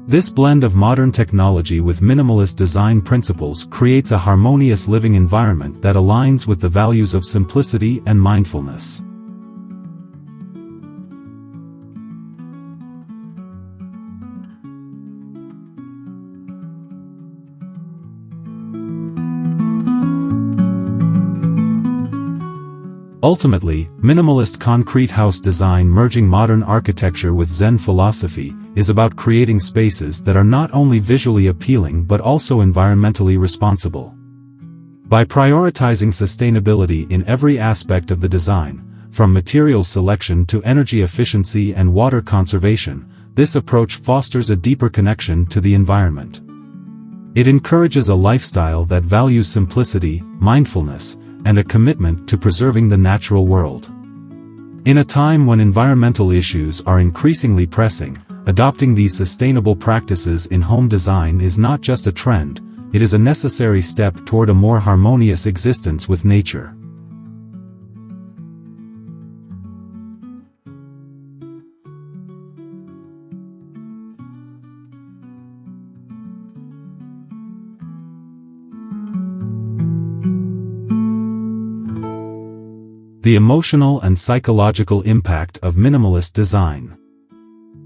This blend of modern technology with minimalist design principles creates a harmonious living environment that aligns with the values of simplicity and mindfulness. Ultimately, minimalist concrete house design merging modern architecture with Zen philosophy is about creating spaces that are not only visually appealing but also environmentally responsible. By prioritizing sustainability in every aspect of the design, from material selection to energy efficiency and water conservation, this approach fosters a deeper connection to the environment. It encourages a lifestyle that values simplicity, mindfulness, and a commitment to preserving the natural world. In a time when environmental issues are increasingly pressing, adopting these sustainable practices in home design is not just a trend, it is a necessary step toward a more harmonious existence with nature. The emotional and psychological impact of minimalist design.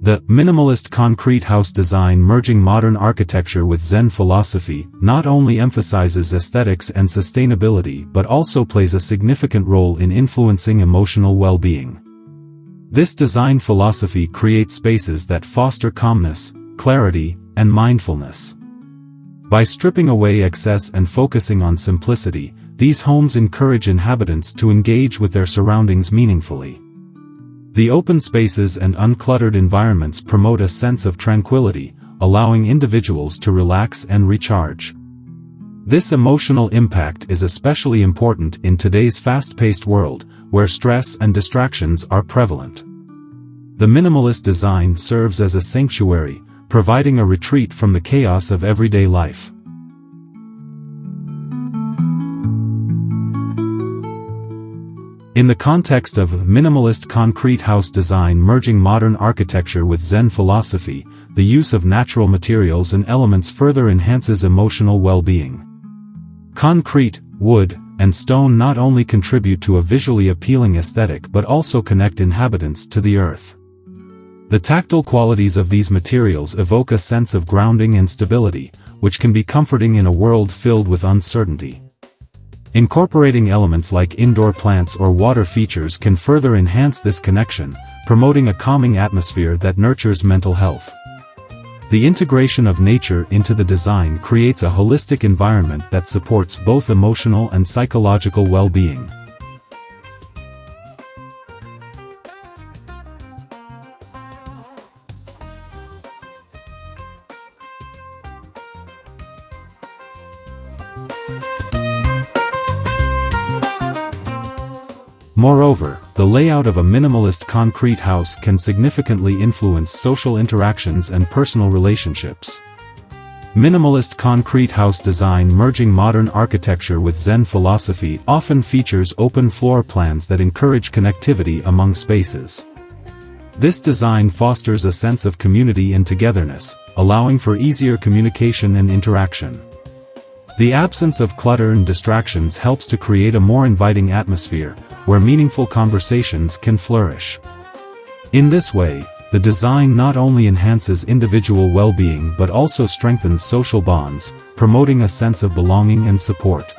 The minimalist concrete house design merging modern architecture with Zen philosophy not only emphasizes aesthetics and sustainability but also plays a significant role in influencing emotional well-being. This design philosophy creates spaces that foster calmness, clarity, and mindfulness. By stripping away excess and focusing on simplicity, these homes encourage inhabitants to engage with their surroundings meaningfully. The open spaces and uncluttered environments promote a sense of tranquility, allowing individuals to relax and recharge. This emotional impact is especially important in today's fast-paced world, where stress and distractions are prevalent. The minimalist design serves as a sanctuary, providing a retreat from the chaos of everyday life. In the context of minimalist concrete house design merging modern architecture with Zen philosophy, the use of natural materials and elements further enhances emotional well-being. Concrete, wood, and stone not only contribute to a visually appealing aesthetic but also connect inhabitants to the earth. The tactile qualities of these materials evoke a sense of grounding and stability, which can be comforting in a world filled with uncertainty. Incorporating elements like indoor plants or water features can further enhance this connection, promoting a calming atmosphere that nurtures mental health. The integration of nature into the design creates a holistic environment that supports both emotional and psychological well-being. Moreover, the layout of a minimalist concrete house can significantly influence social interactions and personal relationships. Minimalist concrete house design merging modern architecture with Zen philosophy often features open floor plans that encourage connectivity among spaces. This design fosters a sense of community and togetherness, allowing for easier communication and interaction. The absence of clutter and distractions helps to create a more inviting atmosphere, where meaningful conversations can flourish. In this way, the design not only enhances individual well-being but also strengthens social bonds, promoting a sense of belonging and support.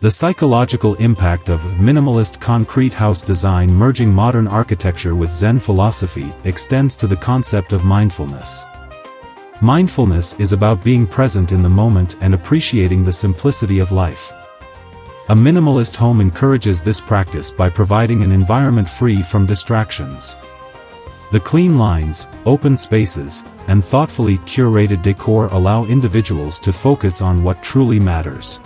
The psychological impact of minimalist concrete house design merging modern architecture with Zen philosophy extends to the concept of mindfulness. Mindfulness is about being present in the moment and appreciating the simplicity of life. A minimalist home encourages this practice by providing an environment free from distractions. The clean lines, open spaces, and thoughtfully curated decor allow individuals to focus on what truly matters.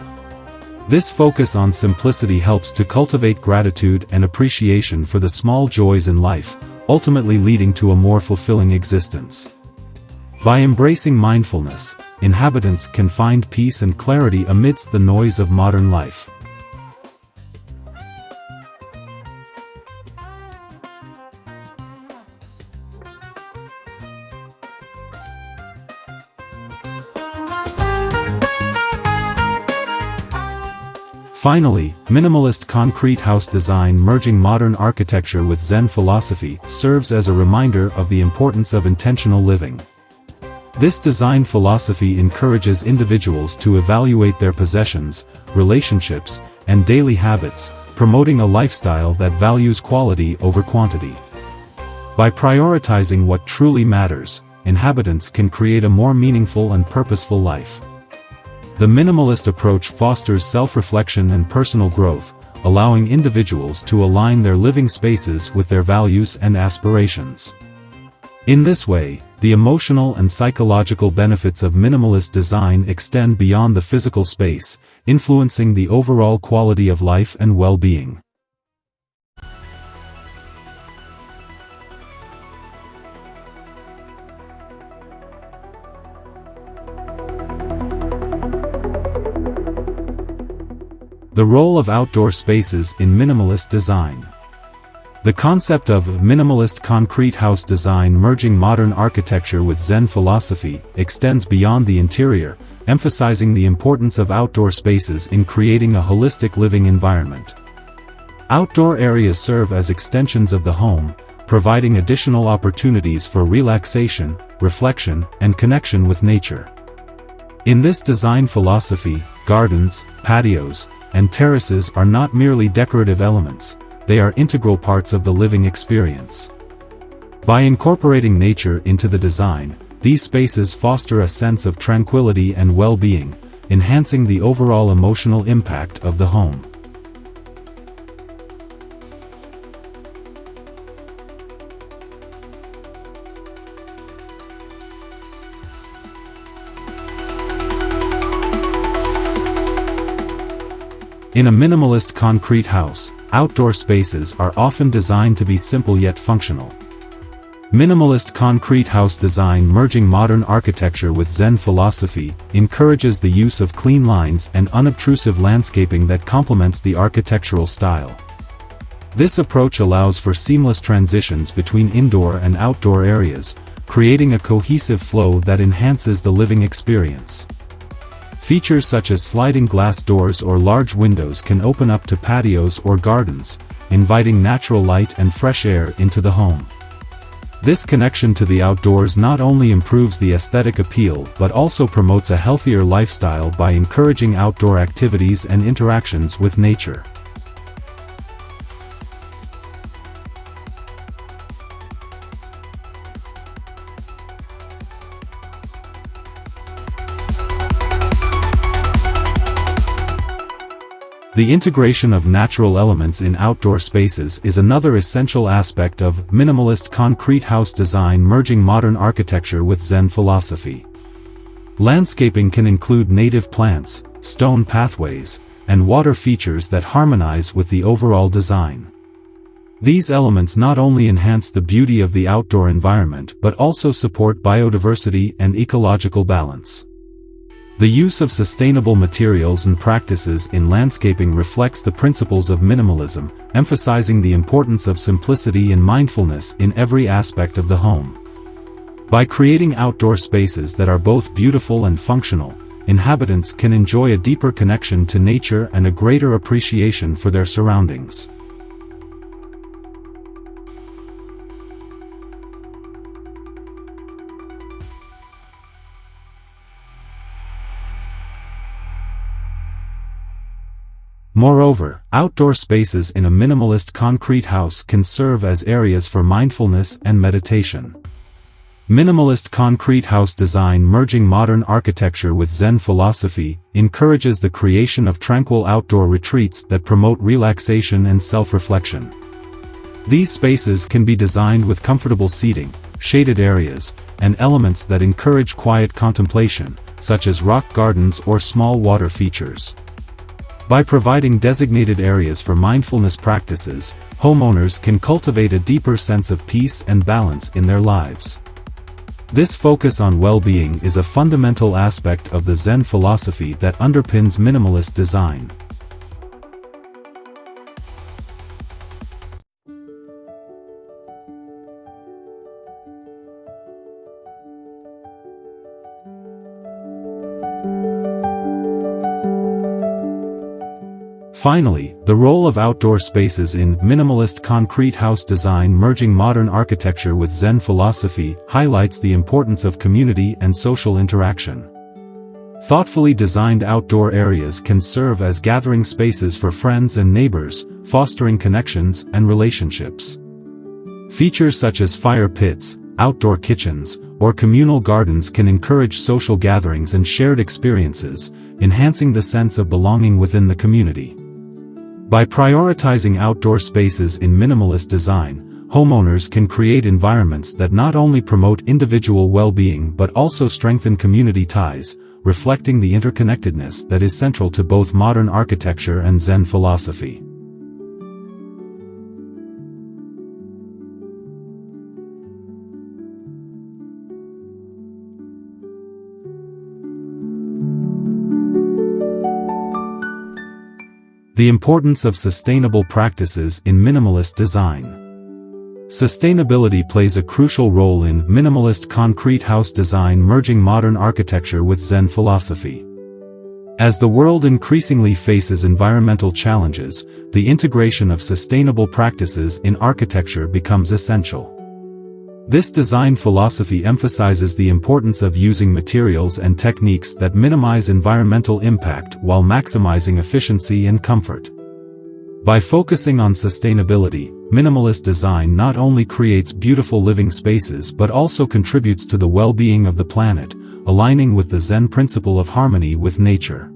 This focus on simplicity helps to cultivate gratitude and appreciation for the small joys in life, ultimately leading to a more fulfilling existence. By embracing mindfulness, inhabitants can find peace and clarity amidst the noise of modern life. Finally, minimalist concrete house design merging modern architecture with Zen philosophy serves as a reminder of the importance of intentional living. This design philosophy encourages individuals to evaluate their possessions, relationships, and daily habits, promoting a lifestyle that values quality over quantity. By prioritizing what truly matters, inhabitants can create a more meaningful and purposeful life. The minimalist approach fosters self-reflection and personal growth, allowing individuals to align their living spaces with their values and aspirations. In this way, the emotional and psychological benefits of minimalist design extend beyond the physical space, influencing the overall quality of life and well-being. The role of outdoor spaces in minimalist design. The concept of minimalist concrete house design merging modern architecture with Zen philosophy extends beyond the interior, emphasizing the importance of outdoor spaces in creating a holistic living environment. Outdoor areas serve as extensions of the home, providing additional opportunities for relaxation, reflection, and connection with nature. In this design philosophy, gardens, patios, and terraces are not merely decorative elements, they are integral parts of the living experience. By incorporating nature into the design, these spaces foster a sense of tranquility and well-being, enhancing the overall emotional impact of the home. In a minimalist concrete house, outdoor spaces are often designed to be simple yet functional. Minimalist concrete house design merging modern architecture with Zen philosophy encourages the use of clean lines and unobtrusive landscaping that complements the architectural style. This approach allows for seamless transitions between indoor and outdoor areas, creating a cohesive flow that enhances the living experience. Features such as sliding glass doors or large windows can open up to patios or gardens, inviting natural light and fresh air into the home. This connection to the outdoors not only improves the aesthetic appeal but also promotes a healthier lifestyle by encouraging outdoor activities and interactions with nature. The integration of natural elements in outdoor spaces is another essential aspect of minimalist concrete house design merging modern architecture with Zen philosophy. Landscaping can include native plants, stone pathways, and water features that harmonize with the overall design. These elements not only enhance the beauty of the outdoor environment but also support biodiversity and ecological balance. The use of sustainable materials and practices in landscaping reflects the principles of minimalism, emphasizing the importance of simplicity and mindfulness in every aspect of the home. By creating outdoor spaces that are both beautiful and functional, inhabitants can enjoy a deeper connection to nature and a greater appreciation for their surroundings. Moreover, outdoor spaces in a minimalist concrete house can serve as areas for mindfulness and meditation. Minimalist concrete house design merging modern architecture with Zen philosophy encourages the creation of tranquil outdoor retreats that promote relaxation and self-reflection. These spaces can be designed with comfortable seating, shaded areas, and elements that encourage quiet contemplation, such as rock gardens or small water features. By providing designated areas for mindfulness practices, homeowners can cultivate a deeper sense of peace and balance in their lives. This focus on well-being is a fundamental aspect of the Zen philosophy that underpins minimalist design. Finally, the role of outdoor spaces in minimalist concrete house design merging modern architecture with Zen philosophy highlights the importance of community and social interaction. Thoughtfully designed outdoor areas can serve as gathering spaces for friends and neighbors, fostering connections and relationships. Features such as fire pits, outdoor kitchens, or communal gardens can encourage social gatherings and shared experiences, enhancing the sense of belonging within the community. By prioritizing outdoor spaces in minimalist design, homeowners can create environments that not only promote individual well-being but also strengthen community ties, reflecting the interconnectedness that is central to both modern architecture and Zen philosophy. The importance of sustainable practices in minimalist design. Sustainability plays a crucial role in minimalist concrete house design merging modern architecture with Zen philosophy. As the world increasingly faces environmental challenges, the integration of sustainable practices in architecture becomes essential. This design philosophy emphasizes the importance of using materials and techniques that minimize environmental impact while maximizing efficiency and comfort. By focusing on sustainability, minimalist design not only creates beautiful living spaces but also contributes to the well-being of the planet, aligning with the Zen principle of harmony with nature.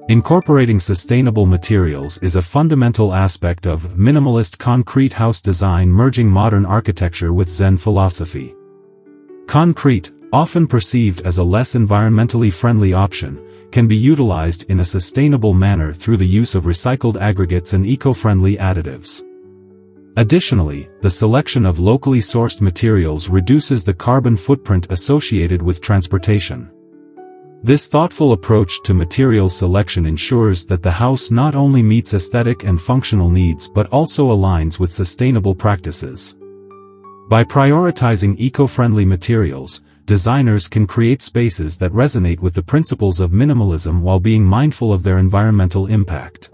Incorporating sustainable materials is a fundamental aspect of minimalist concrete house design merging modern architecture with Zen philosophy. Concrete, often perceived as a less environmentally friendly option, can be utilized in a sustainable manner through the use of recycled aggregates and eco-friendly additives. Additionally, the selection of locally sourced materials reduces the carbon footprint associated with transportation. This thoughtful approach to material selection ensures that the house not only meets aesthetic and functional needs but also aligns with sustainable practices. By prioritizing eco-friendly materials, designers can create spaces that resonate with the principles of minimalism while being mindful of their environmental impact.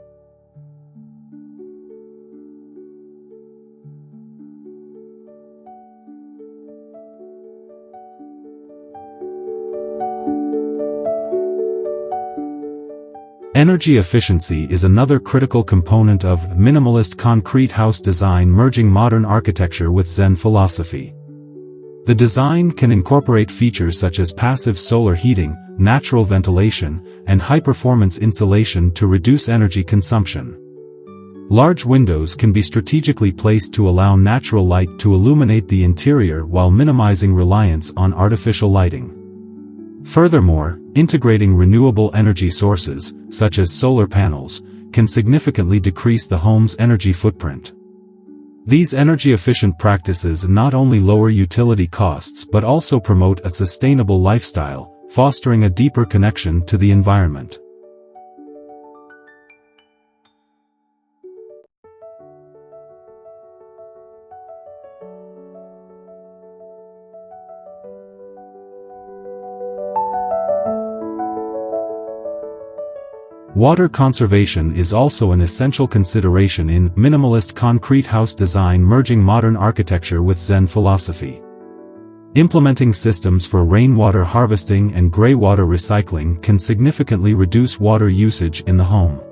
Energy efficiency is another critical component of minimalist concrete house design merging modern architecture with Zen philosophy. The design can incorporate features such as passive solar heating, natural ventilation, and high-performance insulation to reduce energy consumption. Large windows can be strategically placed to allow natural light to illuminate the interior while minimizing reliance on artificial lighting. Furthermore, integrating renewable energy sources, such as solar panels, can significantly decrease the home's energy footprint. These energy-efficient practices not only lower utility costs but also promote a sustainable lifestyle, fostering a deeper connection to the environment. Water conservation is also an essential consideration in minimalist concrete house design, merging modern architecture with Zen philosophy. Implementing systems for rainwater harvesting and greywater recycling can significantly reduce water usage in the home.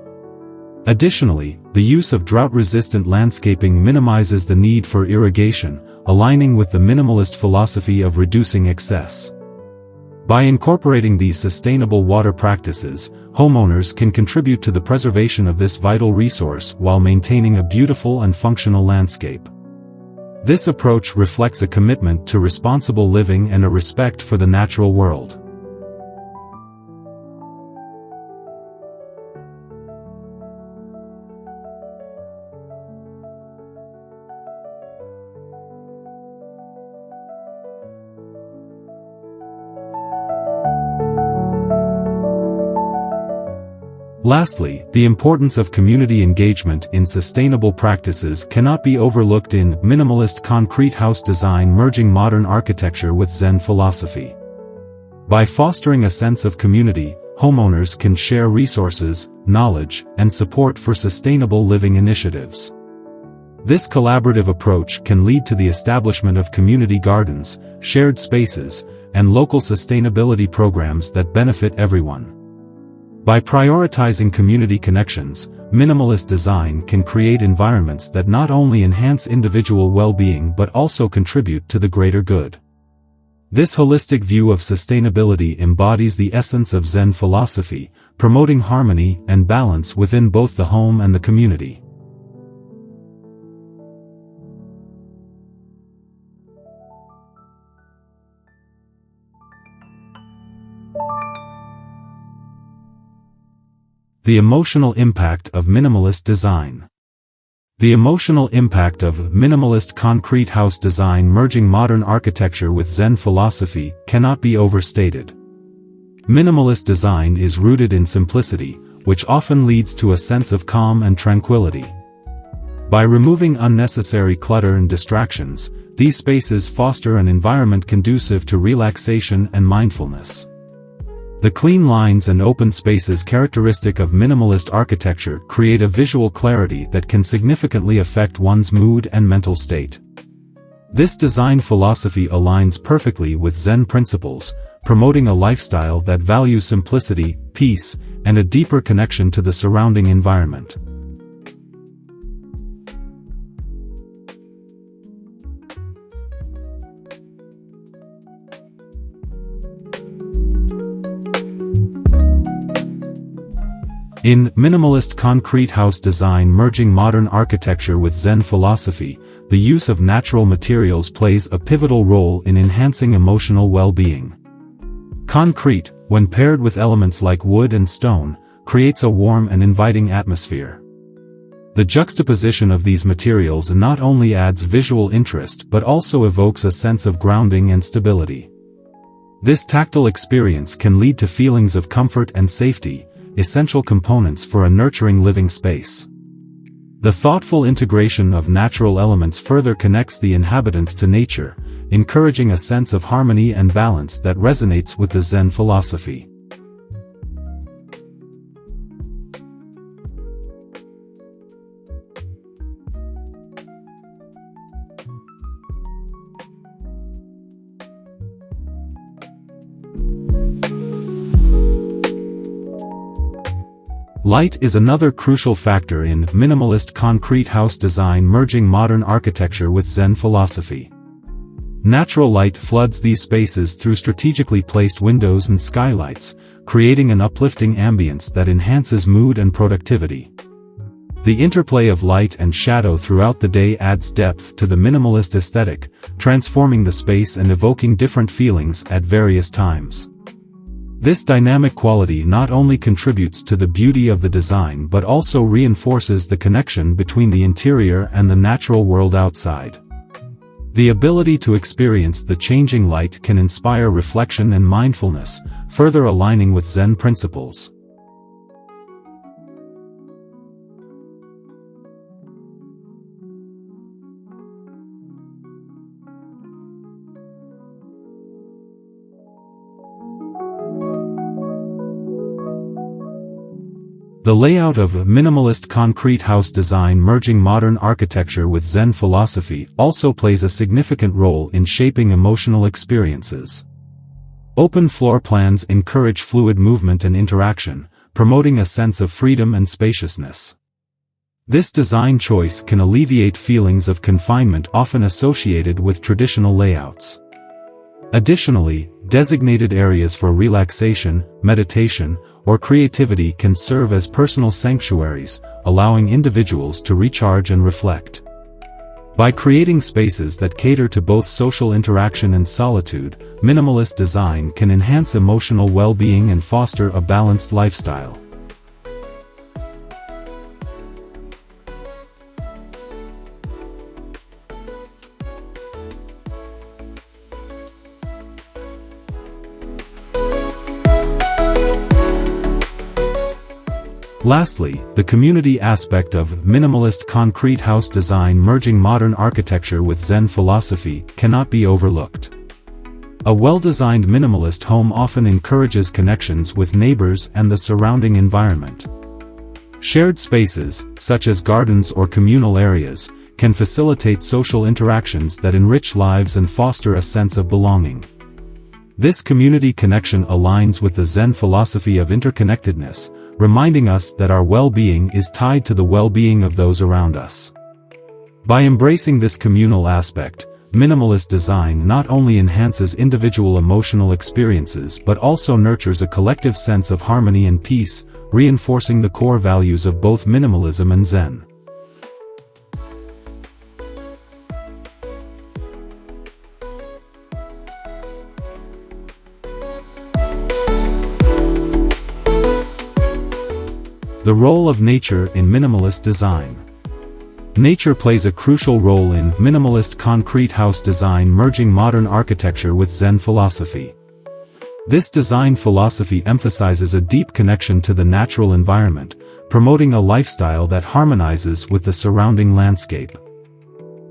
Additionally, the use of drought-resistant landscaping minimizes the need for irrigation, aligning with the minimalist philosophy of reducing excess. By incorporating these sustainable water practices, homeowners can contribute to the preservation of this vital resource while maintaining a beautiful and functional landscape. This approach reflects a commitment to responsible living and a respect for the natural world. Lastly, the importance of community engagement in sustainable practices cannot be overlooked in minimalist concrete house design, merging modern architecture with Zen philosophy. By fostering a sense of community, homeowners can share resources, knowledge, and support for sustainable living initiatives. This collaborative approach can lead to the establishment of community gardens, shared spaces, and local sustainability programs that benefit everyone. By prioritizing community connections, minimalist design can create environments that not only enhance individual well-being but also contribute to the greater good. This holistic view of sustainability embodies the essence of Zen philosophy, promoting harmony and balance within both the home and the community. The emotional impact of minimalist design. The emotional impact of minimalist concrete house design, merging modern architecture with Zen philosophy, cannot be overstated. Minimalist design is rooted in simplicity, which often leads to a sense of calm and tranquility. By removing unnecessary clutter and distractions, these spaces foster an environment conducive to relaxation and mindfulness. The clean lines and open spaces characteristic of minimalist architecture create a visual clarity that can significantly affect one's mood and mental state. This design philosophy aligns perfectly with Zen principles, promoting a lifestyle that values simplicity, peace, and a deeper connection to the surrounding environment. In minimalist concrete house design, merging modern architecture with Zen philosophy, the use of natural materials plays a pivotal role in enhancing emotional well-being. Concrete, when paired with elements like wood and stone, creates a warm and inviting atmosphere. The juxtaposition of these materials not only adds visual interest but also evokes a sense of grounding and stability. This tactile experience can lead to feelings of comfort and safety, essential components for a nurturing living space. The thoughtful integration of natural elements further connects the inhabitants to nature, encouraging a sense of harmony and balance that resonates with the Zen philosophy. Light is another crucial factor in minimalist concrete house design, merging modern architecture with Zen philosophy. Natural light floods these spaces through strategically placed windows and skylights, creating an uplifting ambience that enhances mood and productivity. The interplay of light and shadow throughout the day adds depth to the minimalist aesthetic, transforming the space and evoking different feelings at various times. This dynamic quality not only contributes to the beauty of the design but also reinforces the connection between the interior and the natural world outside. The ability to experience the changing light can inspire reflection and mindfulness, further aligning with Zen principles. The layout of a minimalist concrete house design merging modern architecture with Zen philosophy also plays a significant role in shaping emotional experiences. Open floor plans encourage fluid movement and interaction, promoting a sense of freedom and spaciousness. This design choice can alleviate feelings of confinement often associated with traditional layouts. Additionally, designated areas for relaxation, meditation, or creativity can serve as personal sanctuaries, allowing individuals to recharge and reflect. By creating spaces that cater to both social interaction and solitude, minimalist design can enhance emotional well-being and foster a balanced lifestyle. Lastly, the community aspect of minimalist concrete house design merging modern architecture with Zen philosophy cannot be overlooked. A well-designed minimalist home often encourages connections with neighbors and the surrounding environment. Shared spaces, such as gardens or communal areas, can facilitate social interactions that enrich lives and foster a sense of belonging. This community connection aligns with the Zen philosophy of interconnectedness, reminding us that our well-being is tied to the well-being of those around us. By embracing this communal aspect, minimalist design not only enhances individual emotional experiences but also nurtures a collective sense of harmony and peace, reinforcing the core values of both minimalism and Zen. The role of nature in minimalist design. Nature plays a crucial role in minimalist concrete house design merging modern architecture with Zen philosophy. This design philosophy emphasizes a deep connection to the natural environment, promoting a lifestyle that harmonizes with the surrounding landscape.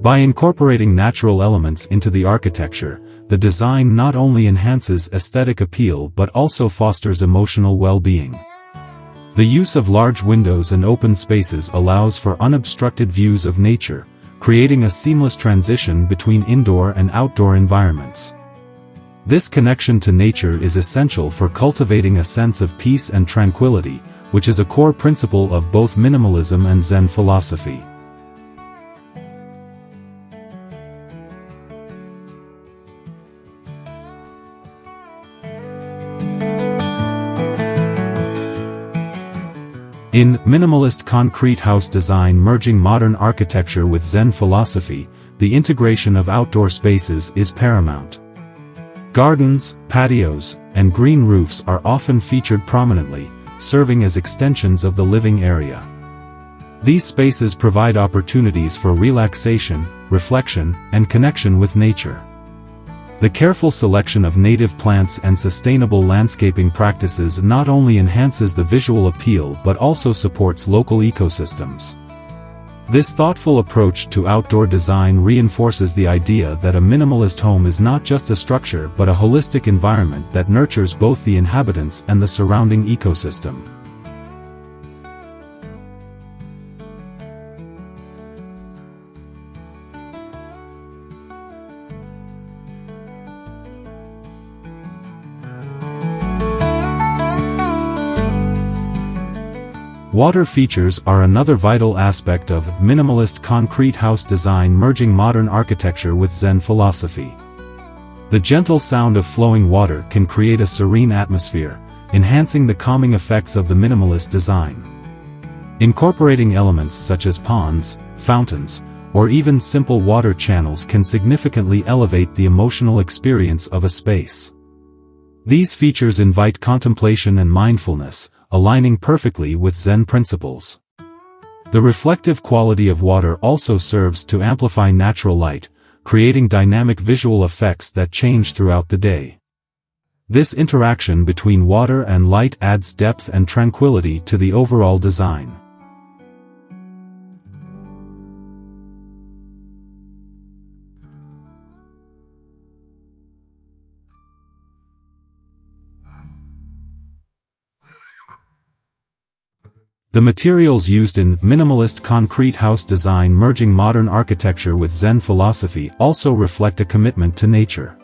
By incorporating natural elements into the architecture, the design not only enhances aesthetic appeal but also fosters emotional well-being. The use of large windows and open spaces allows for unobstructed views of nature, creating a seamless transition between indoor and outdoor environments. This connection to nature is essential for cultivating a sense of peace and tranquility, which is a core principle of both minimalism and Zen philosophy. In minimalist concrete house design merging modern architecture with Zen philosophy, the integration of outdoor spaces is paramount. Gardens, patios, and green roofs are often featured prominently, serving as extensions of the living area. These spaces provide opportunities for relaxation, reflection, and connection with nature. The careful selection of native plants and sustainable landscaping practices not only enhances the visual appeal but also supports local ecosystems. This thoughtful approach to outdoor design reinforces the idea that a minimalist home is not just a structure but a holistic environment that nurtures both the inhabitants and the surrounding ecosystem. Water features are another vital aspect of minimalist concrete house design merging modern architecture with Zen philosophy. The gentle sound of flowing water can create a serene atmosphere, enhancing the calming effects of the minimalist design. Incorporating elements such as ponds, fountains, or even simple water channels can significantly elevate the emotional experience of a space. These features invite contemplation and mindfulness, aligning perfectly with Zen principles. The reflective quality of water also serves to amplify natural light, creating dynamic visual effects that change throughout the day. This interaction between water and light adds depth and tranquility to the overall design. The materials used in minimalist concrete house design merging modern architecture with Zen philosophy also reflect a commitment to nature.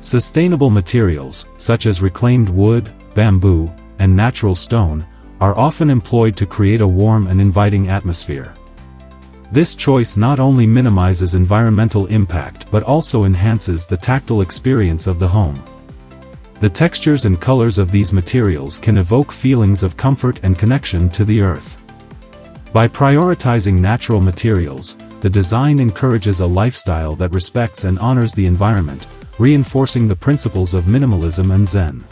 Sustainable materials, such as reclaimed wood, bamboo, and natural stone, are often employed to create a warm and inviting atmosphere. This choice not only minimizes environmental impact but also enhances the tactile experience of the home. The textures and colors of these materials can evoke feelings of comfort and connection to the earth. By prioritizing natural materials, the design encourages a lifestyle that respects and honors the environment, reinforcing the principles of minimalism and Zen.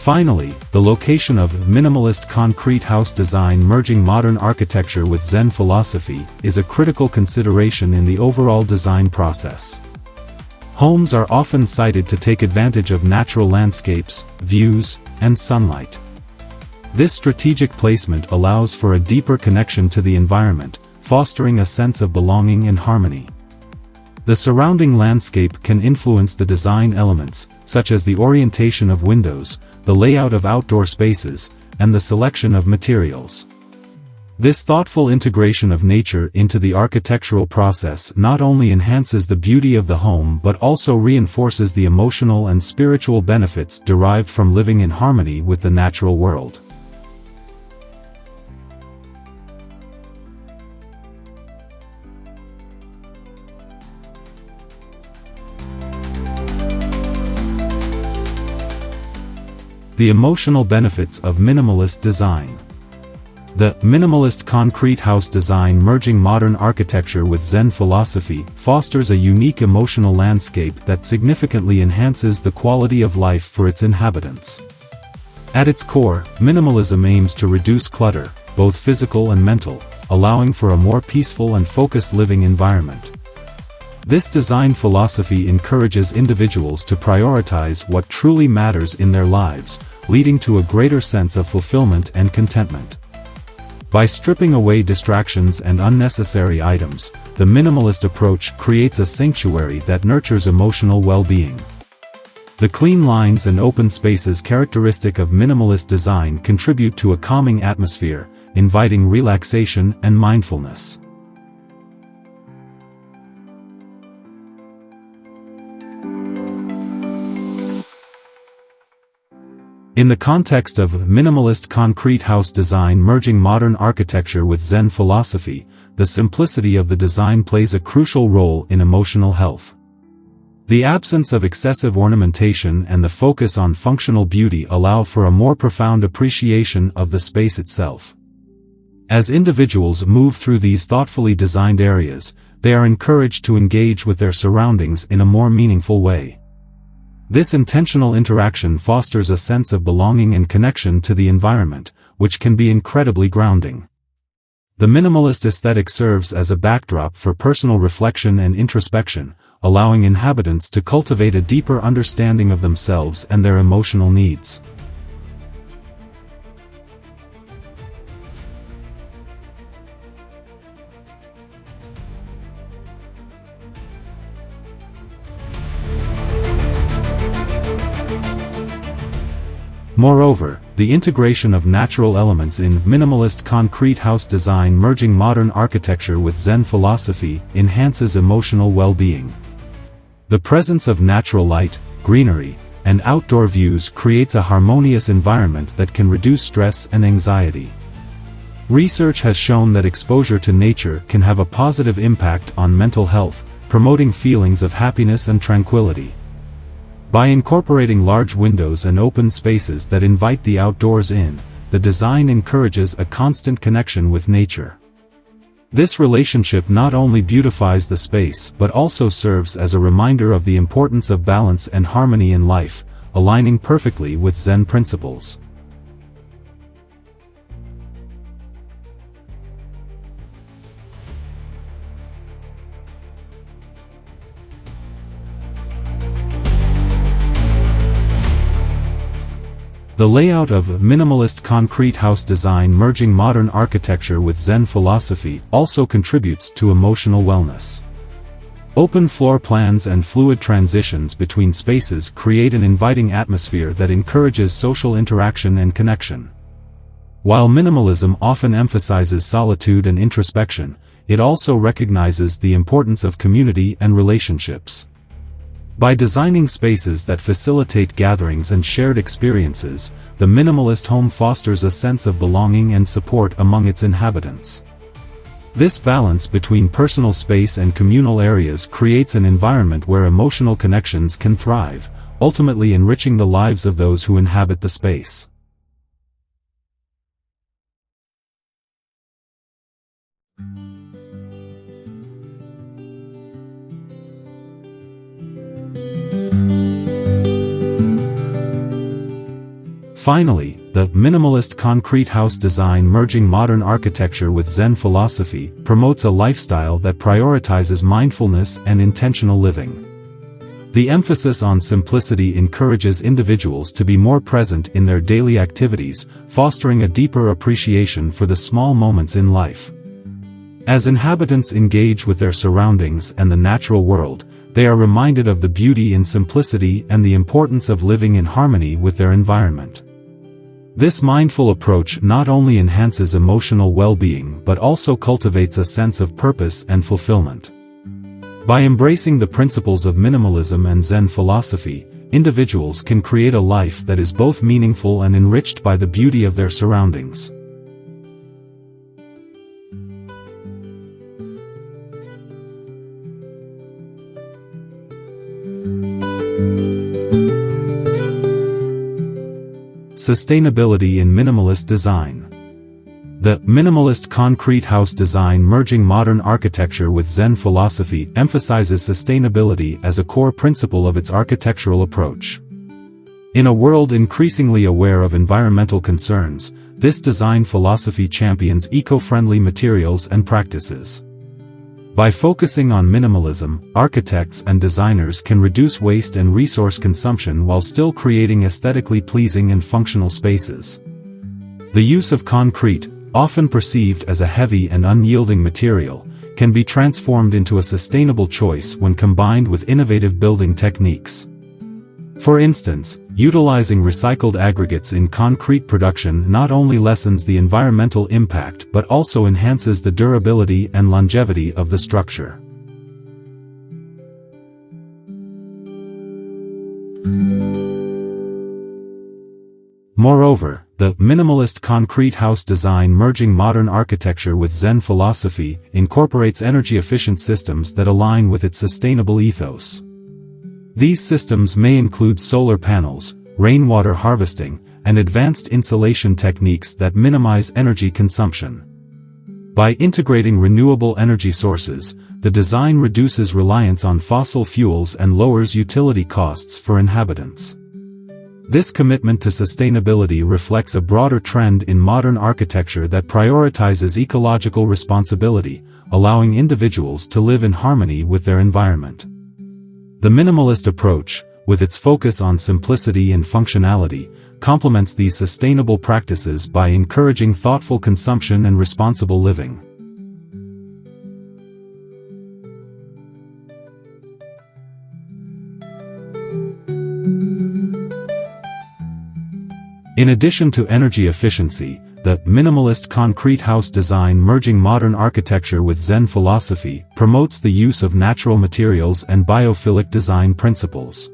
Finally, the location of minimalist concrete house design merging modern architecture with Zen philosophy is a critical consideration in the overall design process. Homes are often sited to take advantage of natural landscapes, views, and sunlight. This strategic placement allows for a deeper connection to the environment, fostering a sense of belonging and harmony. The surrounding landscape can influence the design elements, such as the orientation of windows, the layout of outdoor spaces, and the selection of materials. This thoughtful integration of nature into the architectural process not only enhances the beauty of the home but also reinforces the emotional and spiritual benefits derived from living in harmony with the natural world. The emotional benefits of minimalist design. The minimalist concrete house design merging modern architecture with Zen philosophy fosters a unique emotional landscape that significantly enhances the quality of life for its inhabitants. At its core, minimalism aims to reduce clutter, both physical and mental, allowing for a more peaceful and focused living environment. This design philosophy encourages individuals to prioritize what truly matters in their lives, leading to a greater sense of fulfillment and contentment. By stripping away distractions and unnecessary items, the minimalist approach creates a sanctuary that nurtures emotional well-being. The clean lines and open spaces characteristic of minimalist design contribute to a calming atmosphere, inviting relaxation and mindfulness. In the context of minimalist concrete house design merging modern architecture with Zen philosophy, the simplicity of the design plays a crucial role in emotional health. The absence of excessive ornamentation and the focus on functional beauty allow for a more profound appreciation of the space itself. As individuals move through these thoughtfully designed areas, they are encouraged to engage with their surroundings in a more meaningful way. This intentional interaction fosters a sense of belonging and connection to the environment, which can be incredibly grounding. The minimalist aesthetic serves as a backdrop for personal reflection and introspection, allowing inhabitants to cultivate a deeper understanding of themselves and their emotional needs. Moreover, the integration of natural elements in minimalist concrete house design merging modern architecture with Zen philosophy enhances emotional well-being. The presence of natural light, greenery, and outdoor views creates a harmonious environment that can reduce stress and anxiety. Research has shown that exposure to nature can have a positive impact on mental health, promoting feelings of happiness and tranquility. By incorporating large windows and open spaces that invite the outdoors in, the design encourages a constant connection with nature. This relationship not only beautifies the space but also serves as a reminder of the importance of balance and harmony in life, aligning perfectly with Zen principles. The layout of minimalist concrete house design merging modern architecture with Zen philosophy also contributes to emotional wellness. Open floor plans and fluid transitions between spaces create an inviting atmosphere that encourages social interaction and connection. While minimalism often emphasizes solitude and introspection, it also recognizes the importance of community and relationships. By designing spaces that facilitate gatherings and shared experiences, the minimalist home fosters a sense of belonging and support among its inhabitants. This balance between personal space and communal areas creates an environment where emotional connections can thrive, ultimately enriching the lives of those who inhabit the space. Finally, the minimalist concrete house design merging modern architecture with Zen philosophy promotes a lifestyle that prioritizes mindfulness and intentional living. The emphasis on simplicity encourages individuals to be more present in their daily activities, fostering a deeper appreciation for the small moments in life. As inhabitants engage with their surroundings and the natural world, they are reminded of the beauty in simplicity and the importance of living in harmony with their environment. This mindful approach not only enhances emotional well-being but also cultivates a sense of purpose and fulfillment. By embracing the principles of minimalism and Zen philosophy, individuals can create a life that is both meaningful and enriched by the beauty of their surroundings. Sustainability in minimalist design. The minimalist concrete house design merging modern architecture with Zen philosophy emphasizes sustainability as a core principle of its architectural approach. In a world increasingly aware of environmental concerns, this design philosophy champions eco-friendly materials and practices. By focusing on minimalism, architects and designers can reduce waste and resource consumption while still creating aesthetically pleasing and functional spaces. The use of concrete, often perceived as a heavy and unyielding material, can be transformed into a sustainable choice when combined with innovative building techniques. For instance, utilizing recycled aggregates in concrete production not only lessens the environmental impact but also enhances the durability and longevity of the structure. Moreover, the minimalist concrete house design merging modern architecture with Zen philosophy incorporates energy-efficient systems that align with its sustainable ethos. These systems may include solar panels, rainwater harvesting, and advanced insulation techniques that minimize energy consumption. By integrating renewable energy sources, the design reduces reliance on fossil fuels and lowers utility costs for inhabitants. This commitment to sustainability reflects a broader trend in modern architecture that prioritizes ecological responsibility, allowing individuals to live in harmony with their environment. The minimalist approach, with its focus on simplicity and functionality, complements these sustainable practices by encouraging thoughtful consumption and responsible living. In addition to energy efficiency, the minimalist concrete house design merging modern architecture with Zen philosophy promotes the use of natural materials and biophilic design principles.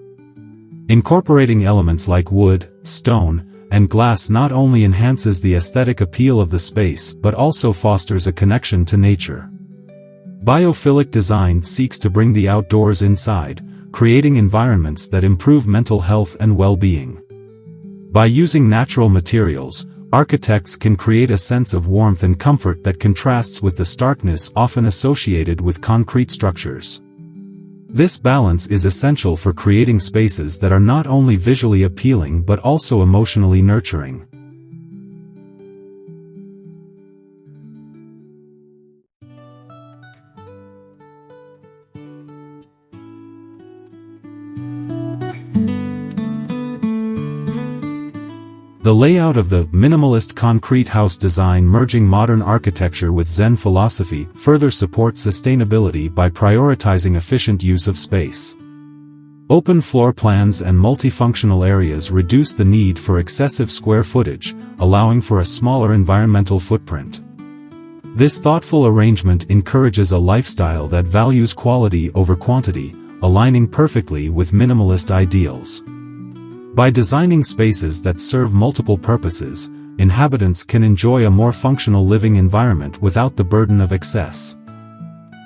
Incorporating elements like wood, stone, and glass not only enhances the aesthetic appeal of the space but also fosters a connection to nature. Biophilic design seeks to bring the outdoors inside, creating environments that improve mental health and well-being. By using natural materials, architects can create a sense of warmth and comfort that contrasts with the starkness often associated with concrete structures. This balance is essential for creating spaces that are not only visually appealing but also emotionally nurturing. The The layout of the minimalist concrete house design, merging modern architecture with Zen philosophy, further supports sustainability by prioritizing efficient use of space. Open floor plans and multifunctional areas reduce the need for excessive square footage, allowing for a smaller environmental footprint. This thoughtful arrangement encourages a lifestyle that values quality over quantity, aligning perfectly with minimalist ideals. By designing spaces that serve multiple purposes, inhabitants can enjoy a more functional living environment without the burden of excess.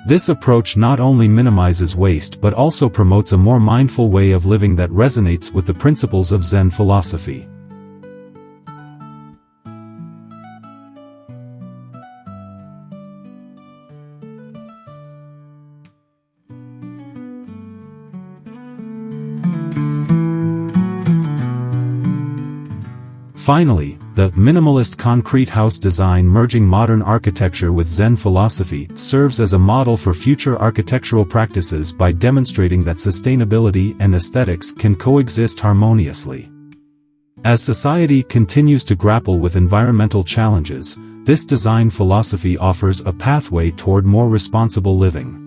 This approach not only minimizes waste but also promotes a more mindful way of living that resonates with the principles of Zen philosophy. Finally, the minimalist concrete house design, merging modern architecture with Zen philosophy, serves as a model for future architectural practices by demonstrating that sustainability and aesthetics can coexist harmoniously. As society continues to grapple with environmental challenges, this design philosophy offers a pathway toward more responsible living.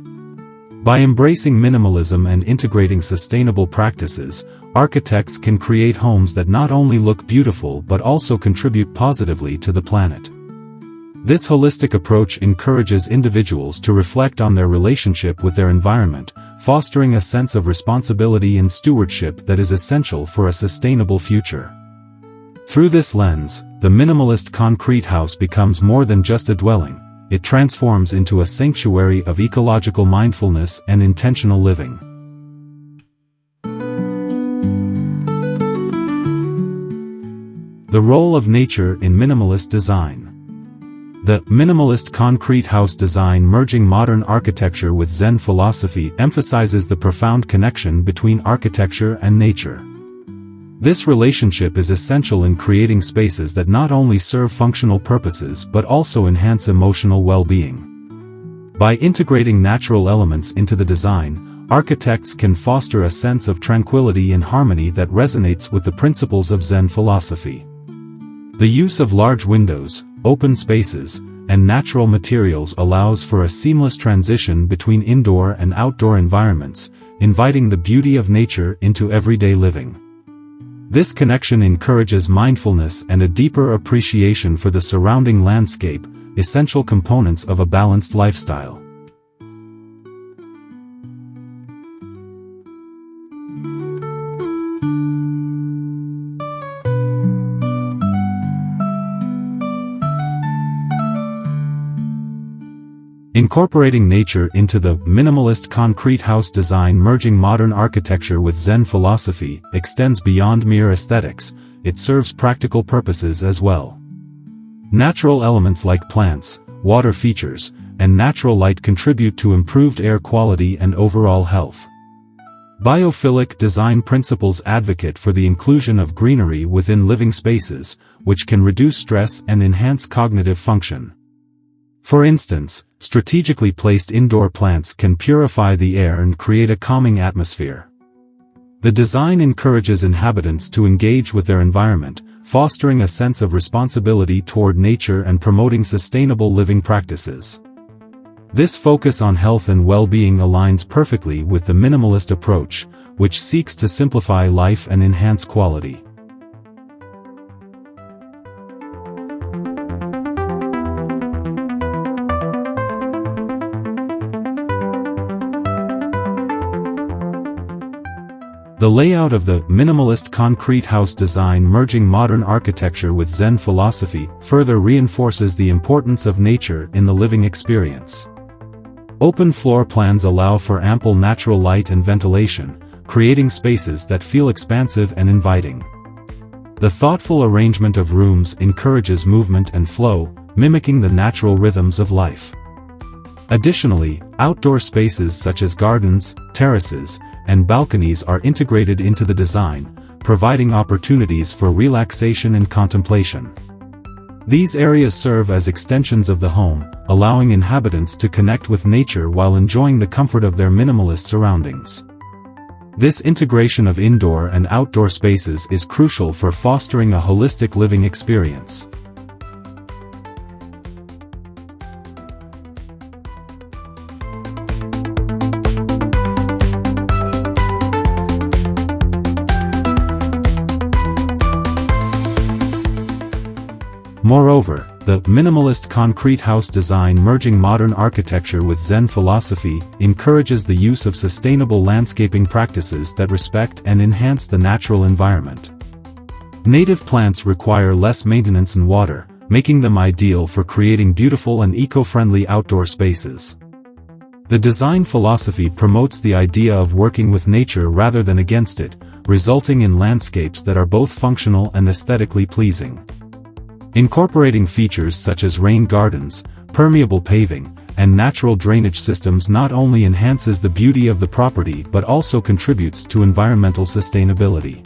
By embracing minimalism and integrating sustainable practices, architects can create homes that not only look beautiful but also contribute positively to the planet. This holistic approach encourages individuals to reflect on their relationship with their environment, fostering a sense of responsibility and stewardship that is essential for a sustainable future. Through this lens, the minimalist concrete house becomes more than just a dwelling. It transforms into a sanctuary of ecological mindfulness and intentional living. The role of nature in minimalist design. The minimalist concrete house design, merging modern architecture with Zen philosophy, emphasizes the profound connection between architecture and nature. This relationship is essential in creating spaces that not only serve functional purposes but also enhance emotional well-being. By integrating natural elements into the design, architects can foster a sense of tranquility and harmony that resonates with the principles of Zen philosophy. The use of large windows, open spaces, and natural materials allows for a seamless transition between indoor and outdoor environments, inviting the beauty of nature into everyday living. This connection encourages mindfulness and a deeper appreciation for the surrounding landscape, essential components of a balanced lifestyle. Incorporating nature into the minimalist concrete house design, merging modern architecture with Zen philosophy, extends beyond mere aesthetics. It serves practical purposes as well. Natural elements like plants, water features, and natural light contribute to improved air quality and overall health. Biophilic design principles advocate for the inclusion of greenery within living spaces, which can reduce stress and enhance cognitive function. For instance, strategically placed indoor plants can purify the air and create a calming atmosphere. The design encourages inhabitants to engage with their environment, fostering a sense of responsibility toward nature and promoting sustainable living practices. This focus on health and well-being aligns perfectly with the minimalist approach, which seeks to simplify life and enhance quality. The layout of the minimalist concrete house design, merging modern architecture with Zen philosophy, further reinforces the importance of nature in the living experience. Open floor plans allow for ample natural light and ventilation, creating spaces that feel expansive and inviting. The thoughtful arrangement of rooms encourages movement and flow, mimicking the natural rhythms of life. Additionally, outdoor spaces such as gardens, terraces, and balconies are integrated into the design, providing opportunities for relaxation and contemplation. These areas serve as extensions of the home, allowing inhabitants to connect with nature while enjoying the comfort of their minimalist surroundings. This integration of indoor and outdoor spaces is crucial for fostering a holistic living experience. Moreover, the minimalist concrete house design, merging modern architecture with Zen philosophy, encourages the use of sustainable landscaping practices that respect and enhance the natural environment. Native plants require less maintenance and water, making them ideal for creating beautiful and eco-friendly outdoor spaces. The design philosophy promotes the idea of working with nature rather than against it, resulting in landscapes that are both functional and aesthetically pleasing. Incorporating features such as rain gardens, permeable paving, and natural drainage systems not only enhances the beauty of the property but also contributes to environmental sustainability.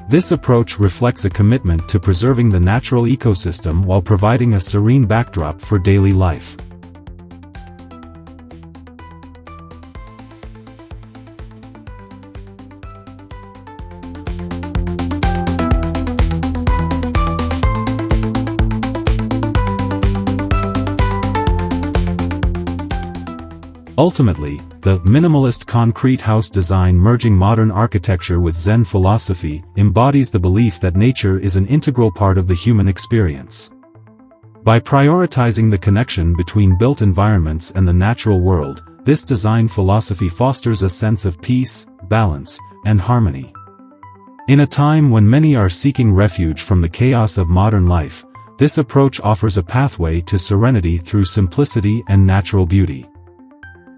This approach reflects a commitment to preserving the natural ecosystem while providing a serene backdrop for daily life. Ultimately, the minimalist concrete house design, merging modern architecture with Zen philosophy, embodies the belief that nature is an integral part of the human experience. By prioritizing the connection between built environments and the natural world, this design philosophy fosters a sense of peace, balance, and harmony. In a time when many are seeking refuge from the chaos of modern life, this approach offers a pathway to serenity through simplicity and natural beauty.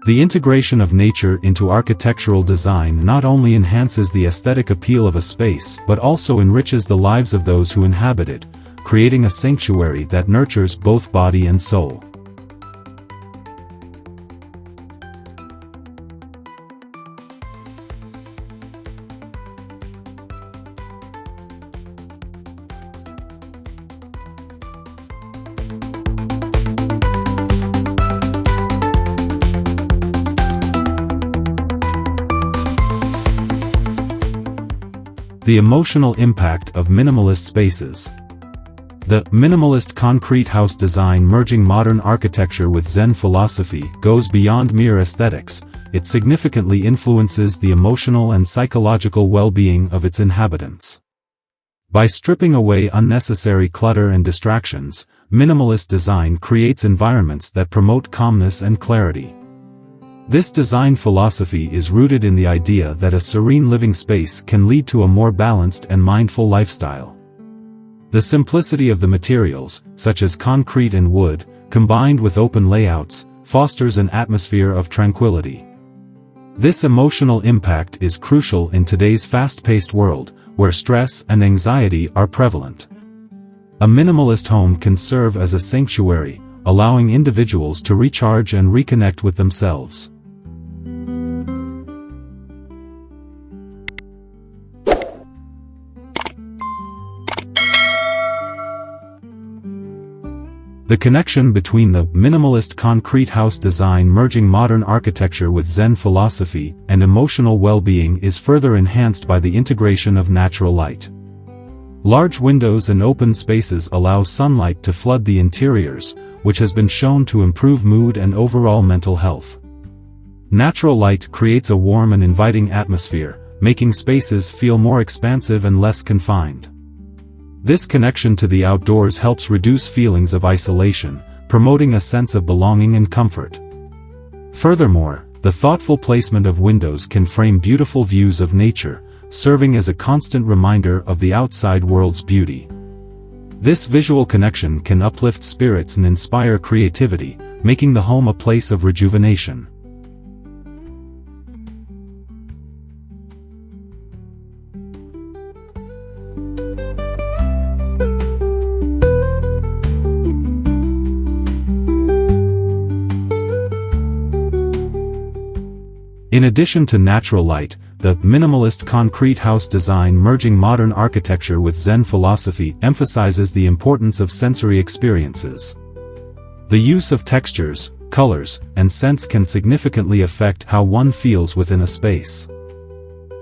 The integration of nature into architectural design not only enhances the aesthetic appeal of a space but also enriches the lives of those who inhabit it, creating a sanctuary that nurtures both body and soul. The emotional impact of minimalist spaces. The minimalist concrete house design, merging modern architecture with Zen philosophy, goes beyond mere aesthetics. It significantly influences the emotional and psychological well-being of its inhabitants. By stripping away unnecessary clutter and distractions, minimalist design creates environments that promote calmness and clarity. This design philosophy is rooted in the idea that a serene living space can lead to a more balanced and mindful lifestyle. The simplicity of the materials, such as concrete and wood, combined with open layouts, fosters an atmosphere of tranquility. This emotional impact is crucial in today's fast-paced world, where stress and anxiety are prevalent. A minimalist home can serve as a sanctuary, allowing individuals to recharge and reconnect with themselves. The connection between the minimalist concrete house design, merging modern architecture with Zen philosophy, and emotional well-being is further enhanced by the integration of natural light. Large windows and open spaces allow sunlight to flood the interiors, which has been shown to improve mood and overall mental health. Natural light creates a warm and inviting atmosphere, making spaces feel more expansive and less confined. This connection to the outdoors helps reduce feelings of isolation, promoting a sense of belonging and comfort. Furthermore, the thoughtful placement of windows can frame beautiful views of nature, serving as a constant reminder of the outside world's beauty. This visual connection can uplift spirits and inspire creativity, making the home a place of rejuvenation. In addition to natural light, the minimalist concrete house design, merging modern architecture with Zen philosophy, emphasizes the importance of sensory experiences. The use of textures, colors, and scents can significantly affect how one feels within a space.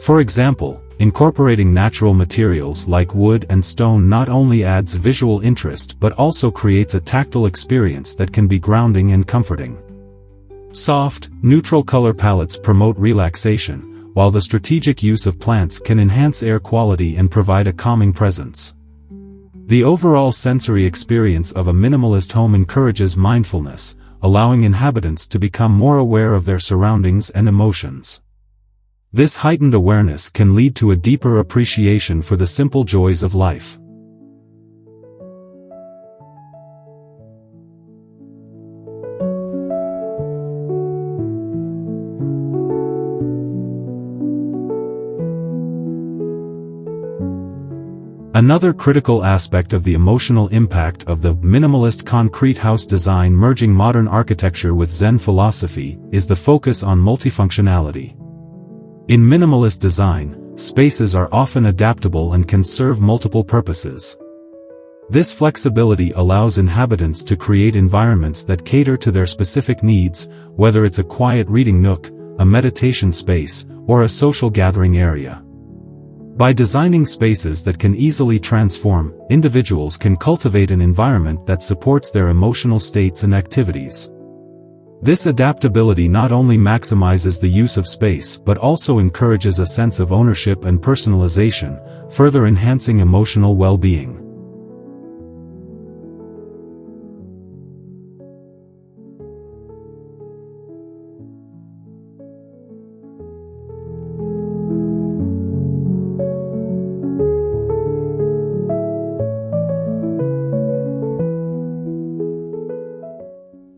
For example, incorporating natural materials like wood and stone not only adds visual interest but also creates a tactile experience that can be grounding and comforting. Soft, neutral color palettes promote relaxation, while the strategic use of plants can enhance air quality and provide a calming presence. The overall sensory experience of a minimalist home encourages mindfulness, allowing inhabitants to become more aware of their surroundings and emotions. This heightened awareness can lead to a deeper appreciation for the simple joys of life. Another critical aspect of the emotional impact of the minimalist concrete house design merging modern architecture with Zen philosophy is the focus on multifunctionality. In minimalist design, spaces are often adaptable and can serve multiple purposes. This flexibility allows inhabitants to create environments that cater to their specific needs, whether it's a quiet reading nook, a meditation space, or a social gathering area. By designing spaces that can easily transform, individuals can cultivate an environment that supports their emotional states and activities. This adaptability not only maximizes the use of space but also encourages a sense of ownership and personalization, further enhancing emotional well-being.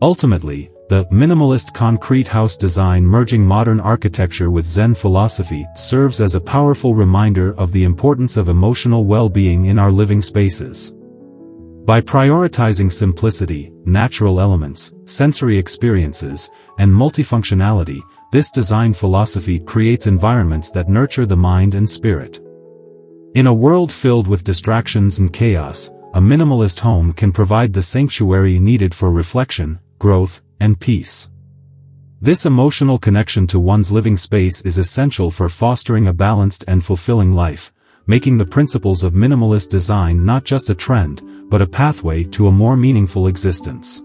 Ultimately, the minimalist concrete house design merging modern architecture with Zen philosophy serves as a powerful reminder of the importance of emotional well-being in our living spaces. By prioritizing simplicity, natural elements, sensory experiences, and multifunctionality, this design philosophy creates environments that nurture the mind and spirit. In a world filled with distractions and chaos, a minimalist home can provide the sanctuary needed for reflection, growth, and peace. This emotional connection to one's living space is essential for fostering a balanced and fulfilling life, making the principles of minimalist design not just a trend, but a pathway to a more meaningful existence.